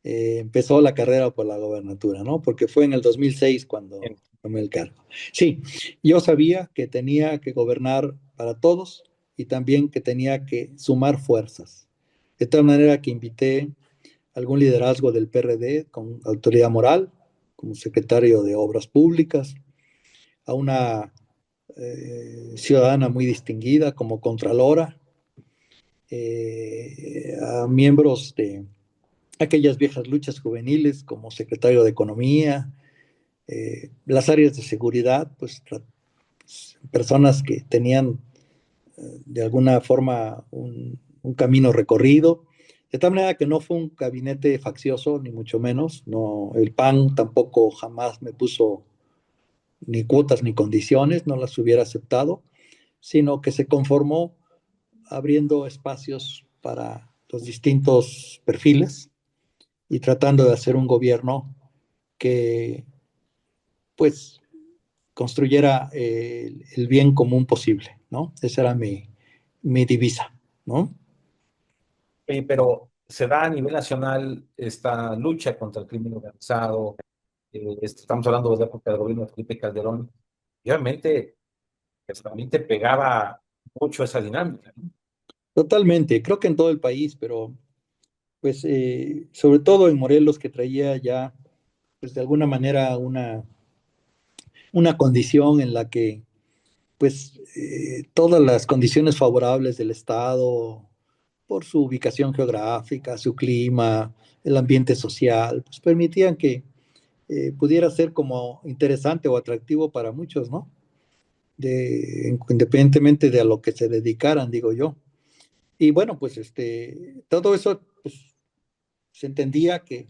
empezó la carrera por la gobernatura, ¿no? Porque fue en el 2006 cuando Bien. tomé el cargo. Sí, yo sabía que tenía que gobernar para todos y también que tenía que sumar fuerzas. De tal manera que invité algún liderazgo del PRD con autoridad moral, como secretario de Obras Públicas, a una ciudadana muy distinguida como Contralora, a miembros de aquellas viejas luchas juveniles como secretario de Economía, las áreas de seguridad, pues personas que tenían de alguna forma un camino recorrido, de tal manera que no fue un gabinete faccioso, ni mucho menos, no, el PAN tampoco jamás me puso ni cuotas ni condiciones, no las hubiera aceptado, sino que se conformó abriendo espacios para los distintos perfiles y tratando de hacer un gobierno que pues construyera el bien común posible, ¿no? Esa era mi divisa, ¿no? Pero se da a nivel nacional esta lucha contra el crimen organizado, estamos hablando de la época del gobierno de Felipe Calderón, y obviamente, pues, también te pegaba mucho esa dinámica, ¿no? Totalmente, creo que en todo el país, pero pues sobre todo en Morelos, que traía ya pues de alguna manera una condición en la que pues todas las condiciones favorables del estado, por su ubicación geográfica, su clima, el ambiente social, pues permitían que pudiera ser como interesante o atractivo para muchos, ¿no? Independientemente de a lo que se dedicaran, digo yo. Y bueno, pues todo eso pues, se entendía que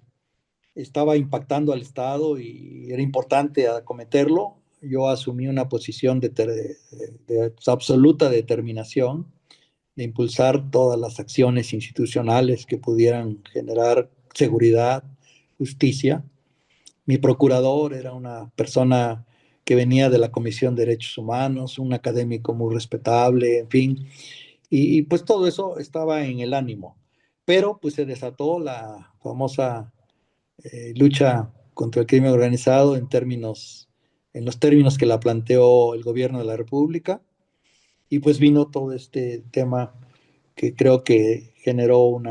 estaba impactando al Estado y era importante acometerlo. Yo asumí una posición de absoluta determinación de impulsar todas las acciones institucionales que pudieran generar seguridad, justicia. Mi procurador era una persona que venía de la Comisión de Derechos Humanos, un académico muy respetable, en fin, y pues todo eso estaba en el ánimo. Pero pues se desató la famosa lucha contra el crimen organizado en los términos que la planteó el gobierno de la República, y pues vino todo este tema que creo que generó un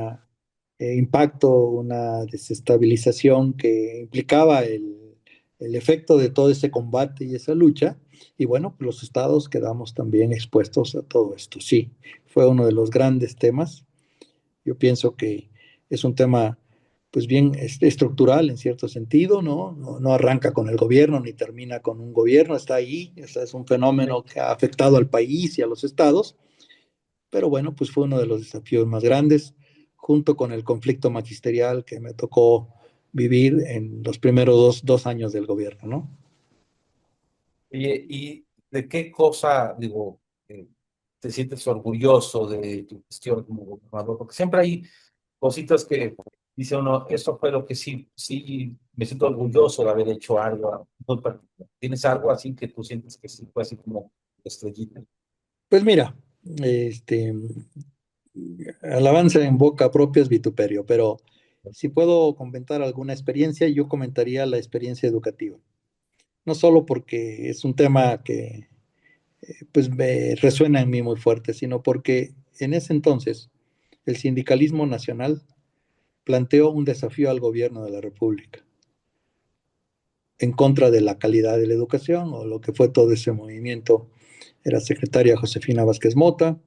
impacto, una desestabilización que implicaba el efecto de todo ese combate y esa lucha. Y bueno, pues los estados quedamos también expuestos a todo esto. Sí, fue uno de los grandes temas. Yo pienso que es un tema pues bien estructural en cierto sentido, ¿no? No arranca con el gobierno ni termina con un gobierno, está ahí, es un fenómeno que ha afectado al país y a los estados, pero bueno, pues fue uno de los desafíos más grandes, junto con el conflicto magisterial que me tocó vivir en los primeros dos años del gobierno, ¿no? ¿Y de qué cosa, digo, te sientes orgulloso de tu gestión como gobernador? Porque siempre hay cositas que dice uno, eso fue lo que sí, me siento orgulloso de haber hecho algo muy particular. ¿Tienes algo así que tú sientes que sí fue así como estrellita? Pues mira, este, alabanza en boca propia es vituperio, pero si puedo comentar alguna experiencia, yo comentaría la experiencia educativa. No solo porque es un tema que pues me resuena en mí muy fuerte, sino porque en ese entonces el sindicalismo nacional planteó un desafío al gobierno de la República en contra de la calidad de la educación o lo que fue todo ese movimiento. Era secretaria Josefina Vázquez Mota,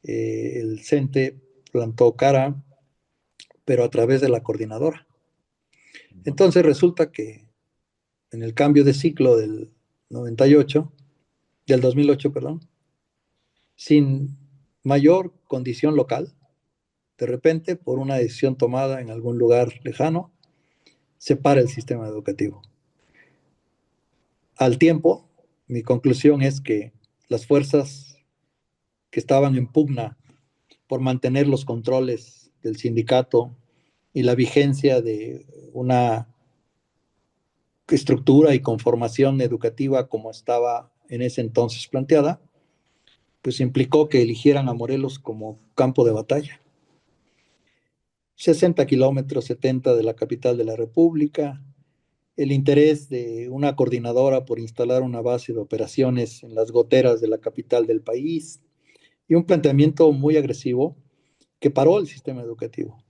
el CENTE plantó cara, pero a través de la coordinadora. Entonces resulta que en el cambio de ciclo del 98, del 2008, perdón, sin mayor condición local, de repente, por una decisión tomada en algún lugar lejano, se para el sistema educativo. Al tiempo, mi conclusión es que las fuerzas que estaban en pugna por mantener los controles del sindicato y la vigencia de una estructura y conformación educativa como estaba en ese entonces planteada, pues implicó que eligieran a Morelos como campo de batalla. 60 kilómetros, 70 de la capital de la República, el interés de una coordinadora por instalar una base de operaciones en las goteras de la capital del país y un planteamiento muy agresivo que paró el sistema educativo,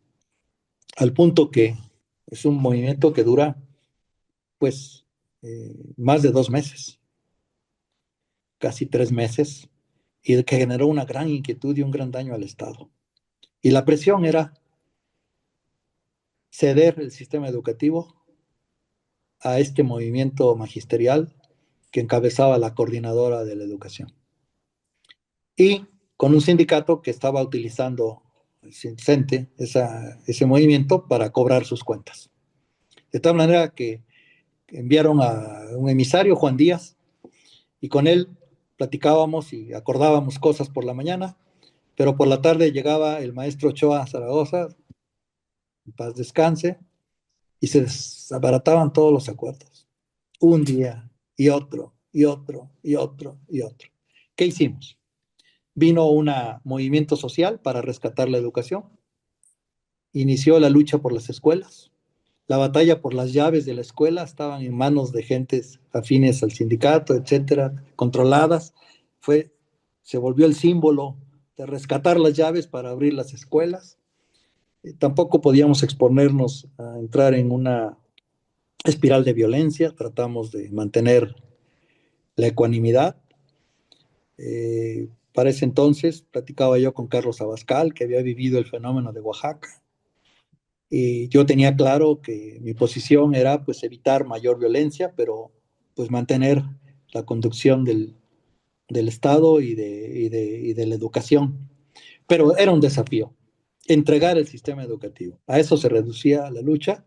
al punto que es un movimiento que dura pues más de 2 meses, casi 3 meses, y que generó una gran inquietud y un gran daño al Estado. Y la presión era ceder el sistema educativo a este movimiento magisterial que encabezaba la coordinadora de la educación. Y con un sindicato que estaba utilizando el CENTE, ese movimiento, para cobrar sus cuentas. De tal manera que enviaron a un emisario, Juan Díaz, y con él platicábamos y acordábamos cosas por la mañana, pero por la tarde llegaba el maestro Ochoa a Zaragoza, en paz descanse, y se desabarataban todos los acuerdos. Un día y otro, y otro, y otro, y otro. ¿Qué hicimos? Vino un movimiento social para rescatar la educación, inició la lucha por las escuelas, La batalla por las llaves de la escuela estaban en manos de gentes afines al sindicato, etcétera, controladas. Se volvió el símbolo de rescatar las llaves para abrir las escuelas. Tampoco podíamos exponernos a entrar en una espiral de violencia, tratamos de mantener la ecuanimidad. Para ese entonces platicaba yo con Carlos Abascal, que había vivido el fenómeno de Oaxaca, y yo tenía claro que mi posición era pues evitar mayor violencia, pero pues mantener la conducción del Estado y de la educación. Pero era un desafío, entregar el sistema educativo. A eso se reducía la lucha,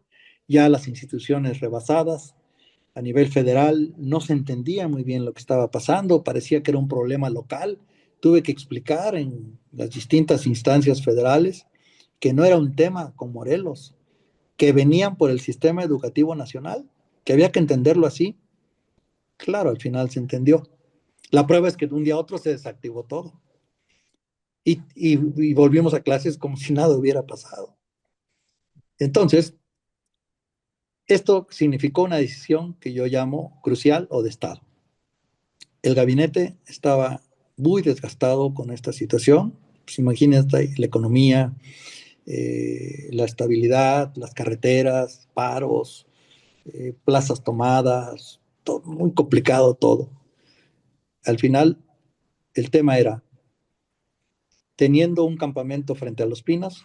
ya las instituciones rebasadas. A nivel federal no se entendía muy bien lo que estaba pasando, parecía que era un problema local. Tuve que explicar en las distintas instancias federales que no era un tema con Morelos, que venían por el sistema educativo nacional, que había que entenderlo así. Claro, al final se entendió. La prueba es que de un día a otro se desactivó todo. Y volvimos a clases como si nada hubiera pasado. Entonces, esto significó una decisión que yo llamo crucial o de Estado. El gabinete estaba muy desgastado con esta situación. Pues imagínate la economía, la estabilidad, las carreteras, paros, plazas tomadas, todo, muy complicado todo. Al final, el tema era, teniendo un campamento frente a Los Pinos,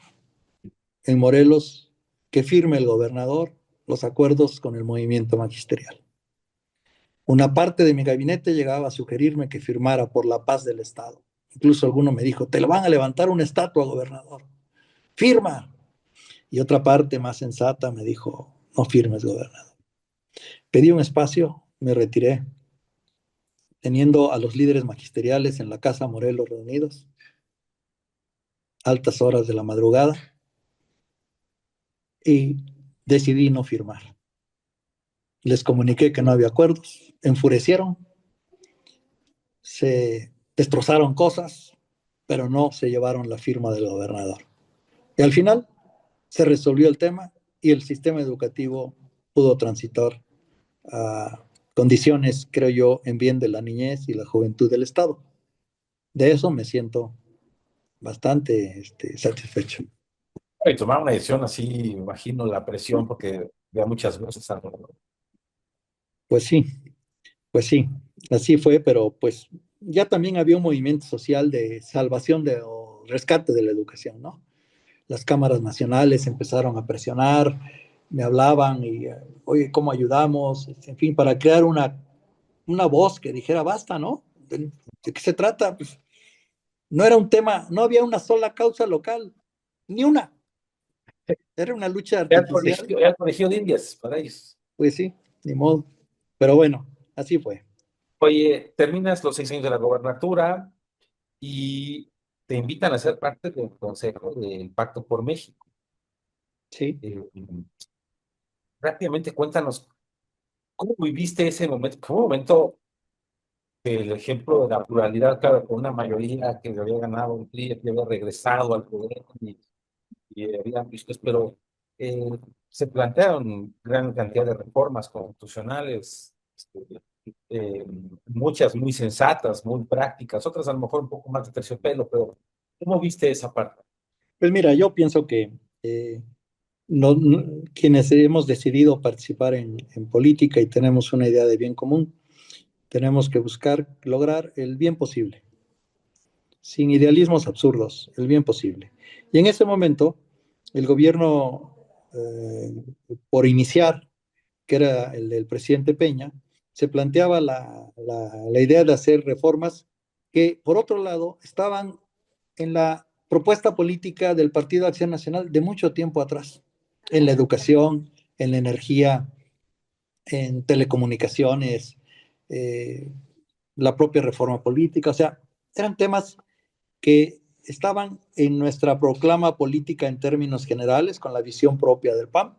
en Morelos, que firme el gobernador los acuerdos con el movimiento magisterial. Una parte de mi gabinete llegaba a sugerirme que firmara por la paz del Estado. Incluso alguno me dijo, te lo van a levantar una estatua, gobernador. Firma. Y otra parte más sensata me dijo, no firmes, gobernador. Pedí un espacio, me retiré, teniendo a los líderes magisteriales en la Casa Morelos reunidos, altas horas de la madrugada, y decidí no firmar. Les comuniqué que no había acuerdos, enfurecieron, se destrozaron cosas, pero no se llevaron la firma del gobernador. Y al final se resolvió el tema y el sistema educativo pudo transitar a condiciones, creo yo, en bien de la niñez y la juventud del Estado. De eso me siento bastante satisfecho. Y tomar una decisión así, me imagino la presión, porque vea muchas veces alrededor. Pues sí, así fue, pero pues ya también había un movimiento social de salvación o rescate de la educación, ¿no? Las cámaras nacionales empezaron a presionar, me hablaban y, oye, ¿cómo ayudamos? En fin, para crear una voz que dijera, basta, ¿no? ¿De qué se trata? Pues no era un tema, no había una sola causa local, ni una. Era una lucha artificial. Era el colegio de Indias para ellos. Pues sí, ni modo. Pero bueno, así fue. Oye, terminas los 6 años de la gobernatura y te invitan a ser parte del Consejo del Pacto por México. Sí. Rápidamente cuéntanos, ¿cómo viviste ese momento? Fue un momento, el ejemplo de la pluralidad, claro, con una mayoría que había ganado el PRI, que había regresado al poder y había vistos, pero se plantearon gran cantidad de reformas constitucionales, muchas muy sensatas, muy prácticas, otras a lo mejor un poco más de terciopelo, pero ¿cómo viste esa parte? Pues mira, yo pienso que quienes hemos decidido participar en política y tenemos una idea de bien común, tenemos que buscar lograr el bien posible, sin idealismos absurdos, el bien posible. Y en ese momento, el gobierno, por iniciar, que era el del presidente Peña, se planteaba la idea de hacer reformas que, por otro lado, estaban en la propuesta política del Partido Acción Nacional de mucho tiempo atrás, en la educación, en la energía, en telecomunicaciones, la propia reforma política, o sea, eran temas que estaban en nuestra proclama política en términos generales, con la visión propia del PAN,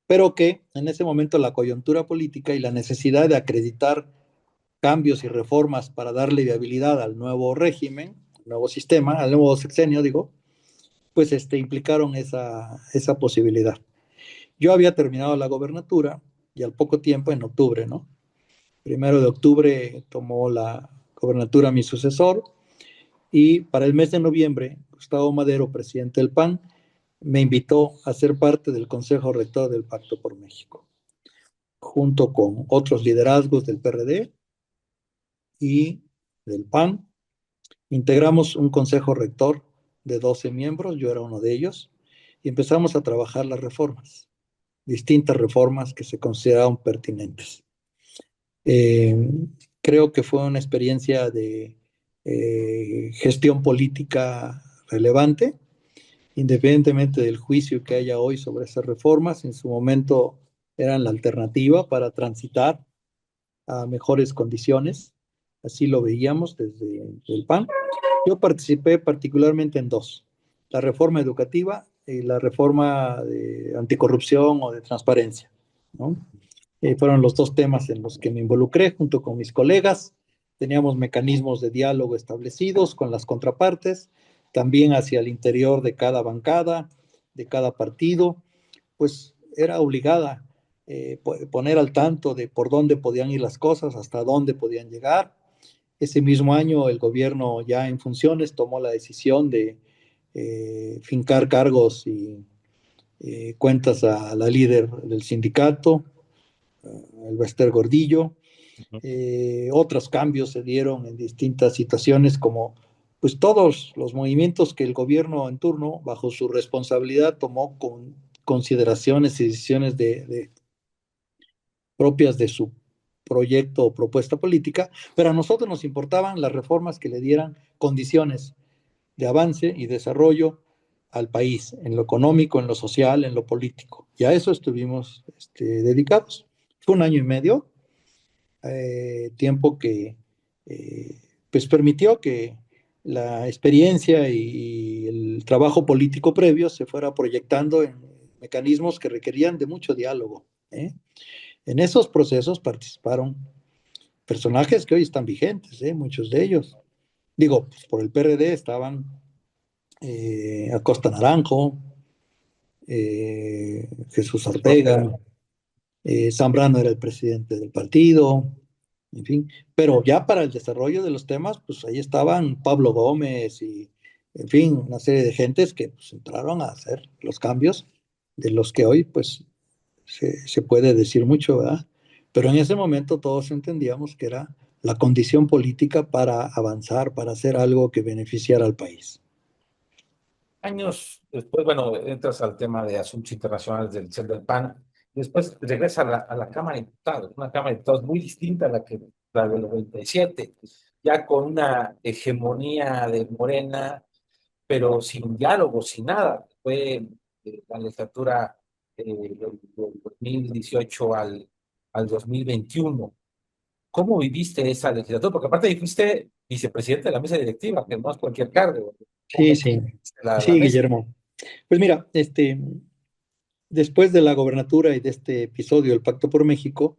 pero que en ese momento la coyuntura política y la necesidad de acreditar cambios y reformas para darle viabilidad al nuevo régimen, al nuevo sistema, al nuevo sexenio, digo, pues implicaron esa posibilidad. Yo había terminado la gobernatura y al poco tiempo, en octubre, ¿no? 1 de octubre tomó la gobernatura mi sucesor y para el mes de noviembre, Gustavo Madero, presidente del PAN, me invitó a ser parte del Consejo Rector del Pacto por México, junto con otros liderazgos del PRD y del PAN. Integramos un consejo rector de 12 miembros, yo era uno de ellos, y empezamos a trabajar las reformas, distintas reformas que se consideraban pertinentes. Eh, Creo que fue una experiencia de gestión política relevante, independientemente del juicio que haya hoy sobre esas reformas, en su momento eran la alternativa para transitar a mejores condiciones, así lo veíamos desde el PAN. Yo participé particularmente en dos, la reforma educativa y la reforma de anticorrupción o de transparencia, ¿no? Fueron los dos temas en los que me involucré junto con mis colegas. Teníamos mecanismos de diálogo establecidos con las contrapartes, también hacia el interior de cada bancada, de cada partido, pues era obligada poner al tanto de por dónde podían ir las cosas, hasta dónde podían llegar. Ese mismo año el gobierno ya en funciones tomó la decisión de fincar cargos y cuentas a la líder del sindicato, el Bester Gordillo. Otros cambios se dieron en distintas situaciones, como pues todos los movimientos que el gobierno en turno, bajo su responsabilidad, tomó con consideraciones y decisiones propias de su proyecto o propuesta política, pero a nosotros nos importaban las reformas que le dieran condiciones de avance y desarrollo al país, en lo económico, en lo social, en lo político. Y a eso estuvimos dedicados. Fue 1 año y medio, tiempo que pues permitió que la experiencia y el trabajo político previo se fuera proyectando en mecanismos que requerían de mucho diálogo. En esos procesos participaron personajes que hoy están vigentes, muchos de ellos. Digo, pues por el PRD estaban Acosta Naranjo, Jesús Ortega, Zambrano era el presidente del partido, en fin. Pero ya para el desarrollo de los temas, pues ahí estaban Pablo Gómez y, en fin, una serie de gentes que pues, entraron a hacer los cambios de los que hoy, pues, se puede decir mucho, ¿verdad? Pero en ese momento todos entendíamos que era la condición política para avanzar, para hacer algo que beneficiara al país. Años después, bueno, entras al tema de asuntos internacionales del PAN, después regresas a la Cámara de Diputados, una Cámara de Diputados muy distinta a la del 97, ya con una hegemonía de Morena, pero sin diálogo, sin nada. Fue la legislatura del 2018 al 2021. ¿Cómo viviste esa legislatura? Porque aparte fuiste vicepresidente de la mesa directiva, que no es cualquier cargo. Sí, sí, sí, Mesa. Guillermo. Pues mira, después de la gobernatura y de este episodio del Pacto por México,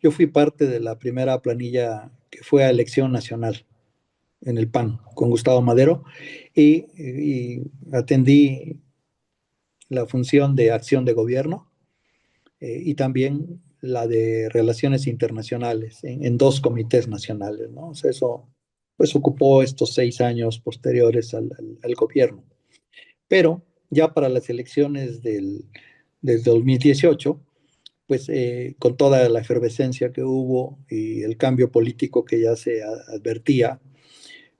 yo fui parte de la primera planilla que fue a elección nacional en el PAN con Gustavo Madero y atendí la función de acción de gobierno y también la de relaciones internacionales en dos comités nacionales, ¿no? O sea, eso pues ocupó estos 6 años posteriores al gobierno. Pero ya para las elecciones del 2018, pues con toda la efervescencia que hubo y el cambio político que ya se advertía,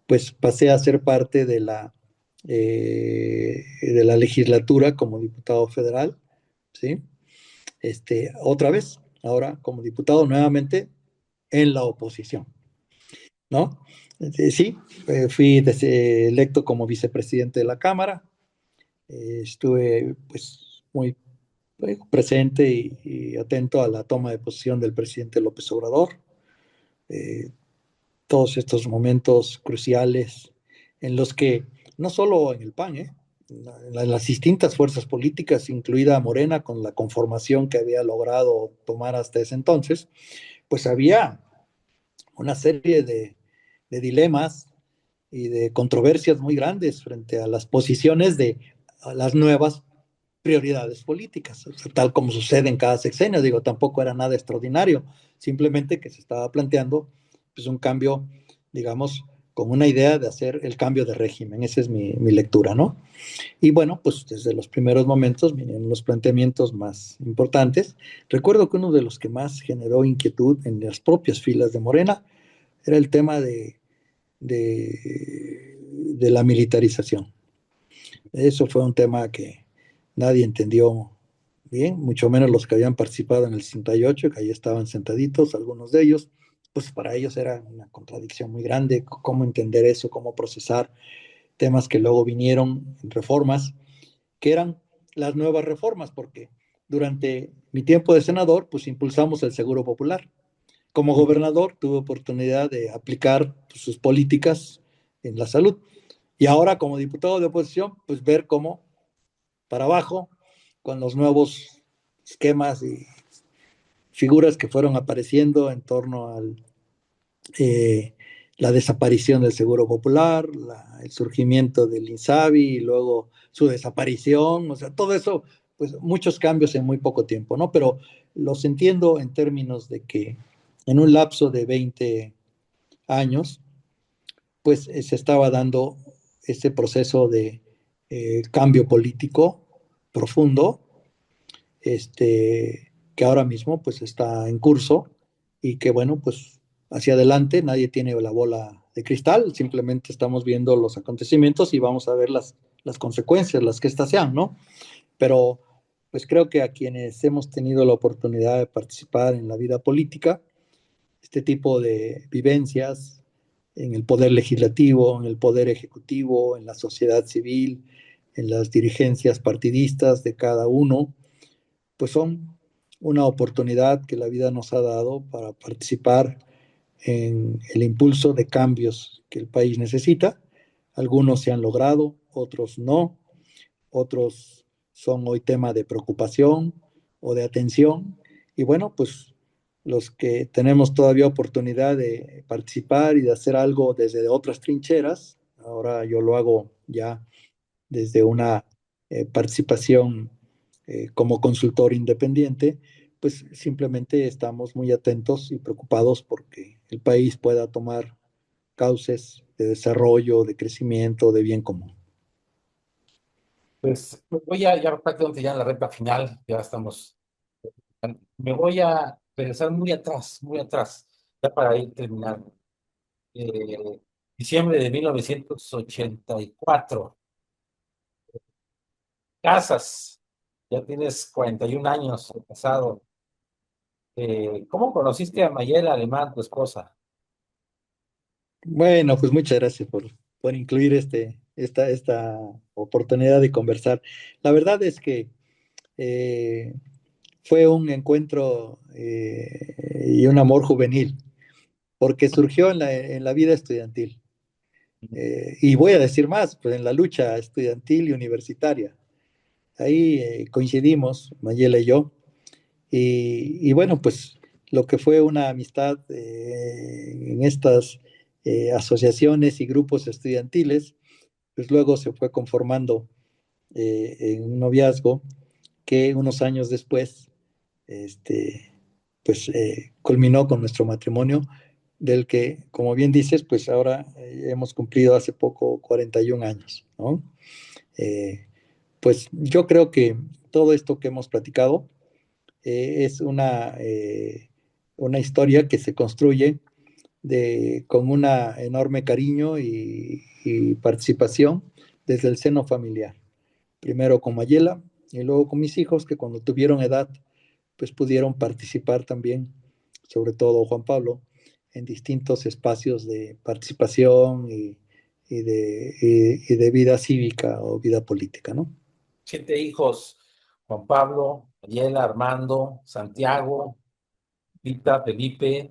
pues pasé a ser parte de la legislatura como diputado federal, ¿sí? Otra vez, ahora como diputado nuevamente en la oposición, ¿no? Sí, fui electo como vicepresidente de la Cámara, estuve pues muy presente y atento a la toma de posición del presidente López Obrador, todos estos momentos cruciales en los que, no solo en el PAN, en las distintas fuerzas políticas, incluida Morena, con la conformación que había logrado tomar hasta ese entonces, pues había una serie de dilemas y de controversias muy grandes frente a las posiciones de a las nuevas prioridades políticas, o sea, tal como sucede en cada sexenio. Digo, tampoco era nada extraordinario, simplemente que se estaba planteando pues, un cambio, digamos, con una idea de hacer el cambio de régimen. Esa es mi lectura, ¿no? Y bueno, pues desde los primeros momentos vienen los planteamientos más importantes. Recuerdo que uno de los que más generó inquietud en las propias filas de Morena era el tema de la militarización. Eso fue un tema que nadie entendió bien, mucho menos los que habían participado en el 68, que ahí estaban sentaditos, algunos de ellos, pues para ellos era una contradicción muy grande, cómo entender eso, cómo procesar temas que luego vinieron en reformas, que eran las nuevas reformas, porque durante mi tiempo de senador, pues impulsamos el Seguro Popular. Como gobernador tuve oportunidad de aplicar pues, sus políticas en la salud. Y ahora como diputado de oposición, pues ver cómo para abajo, con los nuevos esquemas y figuras que fueron apareciendo en torno a la desaparición del Seguro Popular, el surgimiento del INSABI y luego su desaparición, o sea, todo eso, pues muchos cambios en muy poco tiempo, ¿no? Pero los entiendo en términos de que en un lapso de 20 años, pues se estaba dando ese proceso de cambio político profundo, que ahora mismo pues está en curso y que bueno, pues hacia adelante nadie tiene la bola de cristal, simplemente estamos viendo los acontecimientos y vamos a ver las consecuencias, las que éstas sean, ¿no? Pero pues creo que a quienes hemos tenido la oportunidad de participar en la vida política, este tipo de vivencias en el poder legislativo, en el poder ejecutivo, en la sociedad civil, en las dirigencias partidistas de cada uno, pues son una oportunidad que la vida nos ha dado para participar en el impulso de cambios que el país necesita. Algunos se han logrado, otros no, otros son hoy tema de preocupación o de atención. Y bueno, pues los que tenemos todavía oportunidad de participar y de hacer algo desde otras trincheras, ahora yo lo hago ya desde una participación como consultor independiente, pues simplemente estamos muy atentos y preocupados porque el país pueda tomar cauces de desarrollo, de crecimiento, de bien común. Pues voy ya prácticamente ya en la recta final, ya estamos. Me voy a regresar muy atrás, ya para ir terminando. Eh, Diciembre de 1984. Casas, ya tienes 41 años de casado. ¿Cómo conociste a Mayela Alemán, tu esposa? Bueno, pues muchas gracias por incluir esta oportunidad de conversar. La verdad es que eh, fue un encuentro y un amor juvenil, porque surgió en la vida estudiantil. Y voy a decir más, pues en la lucha estudiantil y universitaria. Ahí coincidimos, Mayela y yo, y bueno, pues lo que fue una amistad en estas asociaciones y grupos estudiantiles, pues luego se fue conformando en un noviazgo que unos años después, este, pues culminó con nuestro matrimonio, del que, como bien dices, pues ahora hemos cumplido hace poco 41 años, ¿no? Eh, pues yo creo que todo esto que hemos platicado es una historia que se construye con un enorme cariño y participación desde el seno familiar. Primero con Mayela y luego con mis hijos que cuando tuvieron edad pues pudieron participar también, sobre todo Juan Pablo, en distintos espacios de participación y de vida cívica o vida política, ¿no? 7 hijos: Juan Pablo, Mayela, Armando, Santiago, Rita, Felipe,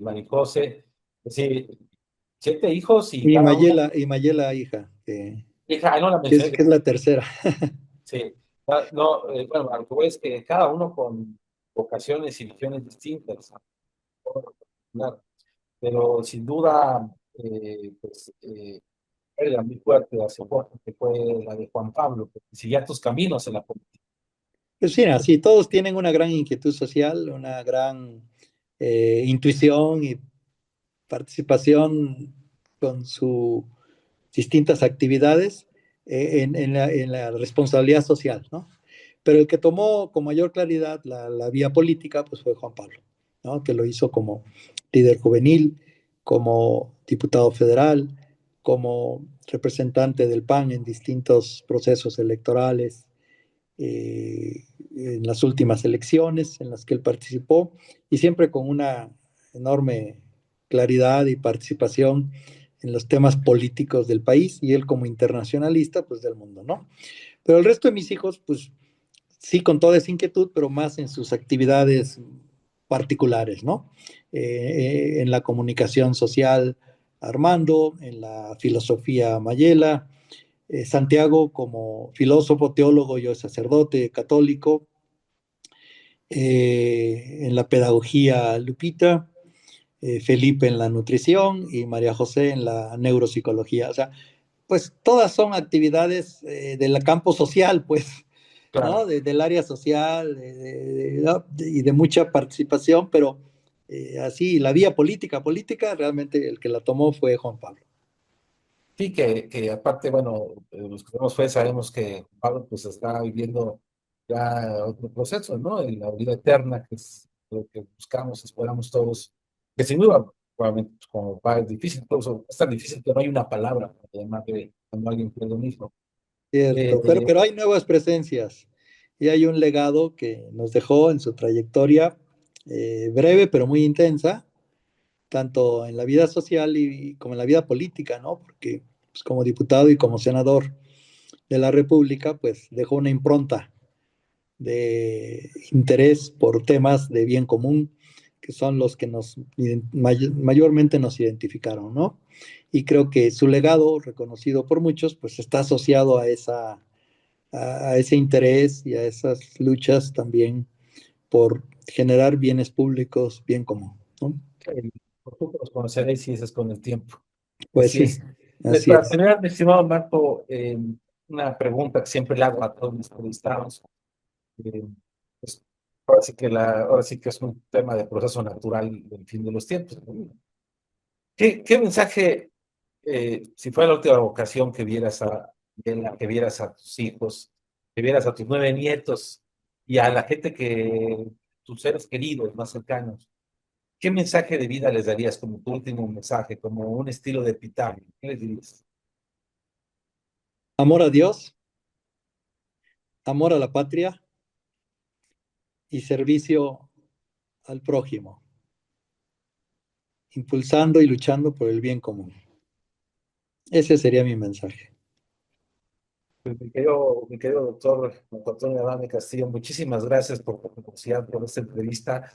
María José. Sí, 7 hijos y cada uno. Y Mayela hija, Hija, no la mencioné. que es la tercera. Sí. No, bueno, a lo que voy es que cada uno con vocaciones y visiones distintas, ¿no? Pero sin duda, pues, era muy fuerte hace poco, que fue la de Juan Pablo, que seguía tus caminos en la política. Pues sí, así todos tienen una gran inquietud social, una gran intuición y participación con sus distintas actividades en la responsabilidad social, ¿no? Pero el que tomó con mayor claridad la vía política pues fue Juan Pablo, ¿no? Que lo hizo como líder juvenil, como diputado federal, como representante del PAN en distintos procesos electorales, en las últimas elecciones en las que él participó, y siempre con una enorme claridad y participación en los temas políticos del país, y él como internacionalista, pues del mundo, ¿no? Pero el resto de mis hijos, pues sí, con toda esa inquietud, pero más en sus actividades particulares, ¿no? En la comunicación social, Armando, en la filosofía, Mayela, Santiago como filósofo, teólogo, yo sacerdote católico, en la pedagogía, Lupita, Felipe en la nutrición y María José en la neuropsicología. O sea, pues todas son actividades del campo social, pues, Claro. ¿no? Del área social y de mucha participación, pero así, la vía política, realmente el que la tomó fue Juan Pablo. Sí, que aparte, bueno, los que tenemos fe sabemos que Pablo pues está viviendo ya otro proceso, ¿no? En la vida eterna, que es lo que buscamos, esperamos todos, que sin duda, probablemente pues, como padre es difícil, incluso es tan difícil que no hay una palabra para llamarle cuando alguien pierde un hijo. Cierto, pero hay nuevas presencias y hay un legado que nos dejó en su trayectoria breve pero muy intensa, tanto en la vida social y como en la vida política, ¿no? Porque pues, como diputado y como senador de la República, pues dejó una impronta de interés por temas de bien común, que son los que mayormente nos identificaron, ¿no? Y creo que su legado, reconocido por muchos, pues está asociado a ese interés y a esas luchas también por generar bienes públicos, bien común, ¿no? Vosotros los conoceréis si eso es con el tiempo. Pues Así sí, es. así Para es. terminar, mi estimado Marco, una pregunta que siempre le hago a todos mis entrevistados. Eh, pues, ahora sí que es un tema de proceso natural del fin de los tiempos, ¿no? ¿Qué mensaje, si fuera la última ocasión que vieras a tus hijos, que vieras a tus 9 nietos y a la gente tus seres queridos más cercanos, qué mensaje de vida les darías como tu último mensaje, como un estilo de epitafio? ¿Qué les dirías? Amor a Dios, amor a la patria y servicio al prójimo, impulsando y luchando por el bien común. Ese sería mi mensaje. Pues, mi querido doctor Marco Antonio Adame Castillo, muchísimas gracias por tu curiosidad, por esta entrevista,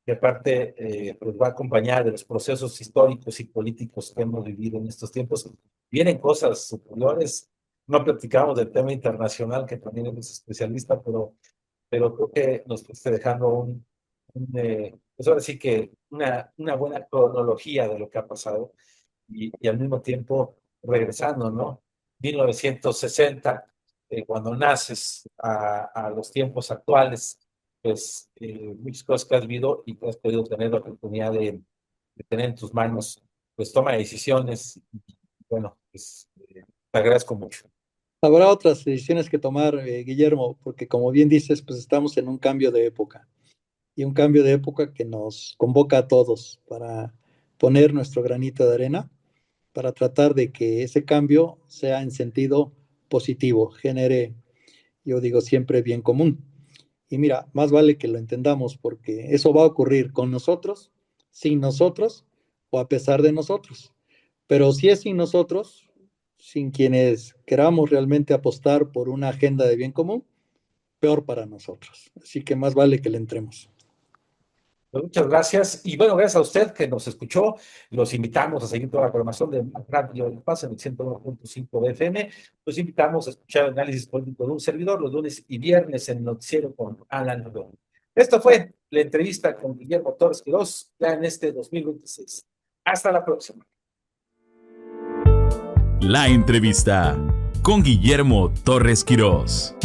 que aparte pues va a acompañar de los procesos históricos y políticos que hemos vivido en estos tiempos. Vienen cosas superiores, no platicamos del tema internacional, que también eres especialista, pero creo que nos está dejando pues ahora sí que una buena cronología de lo que ha pasado y al mismo tiempo regresando, ¿no? 1960, cuando naces a los tiempos actuales, pues muchas cosas que has vivido y que has podido tener la oportunidad de tener en tus manos, pues toma de decisiones. Y, bueno, pues te agradezco mucho. Habrá otras decisiones que tomar, Guillermo, porque como bien dices, pues estamos en un cambio de época y un cambio de época que nos convoca a todos para poner nuestro granito de arena, para tratar de que ese cambio sea en sentido positivo, genere, yo digo siempre, bien común. Y mira, más vale que lo entendamos porque eso va a ocurrir con nosotros, sin nosotros o a pesar de nosotros. Pero si es sin nosotros, sin quienes queramos realmente apostar por una agenda de bien común, peor para nosotros. Así que más vale que le entremos. Pues muchas gracias. Y bueno, gracias a usted que nos escuchó. Los invitamos a seguir toda la programación de Radio El Paz en el 101.5 de FM. Los invitamos a escuchar el análisis político de un servidor los lunes y viernes en el noticiero con Alan Rodón. Esto fue la entrevista con Guillermo Torres Quirós ya en este 2026. Hasta la próxima. La entrevista con Guillermo Torres Quirós.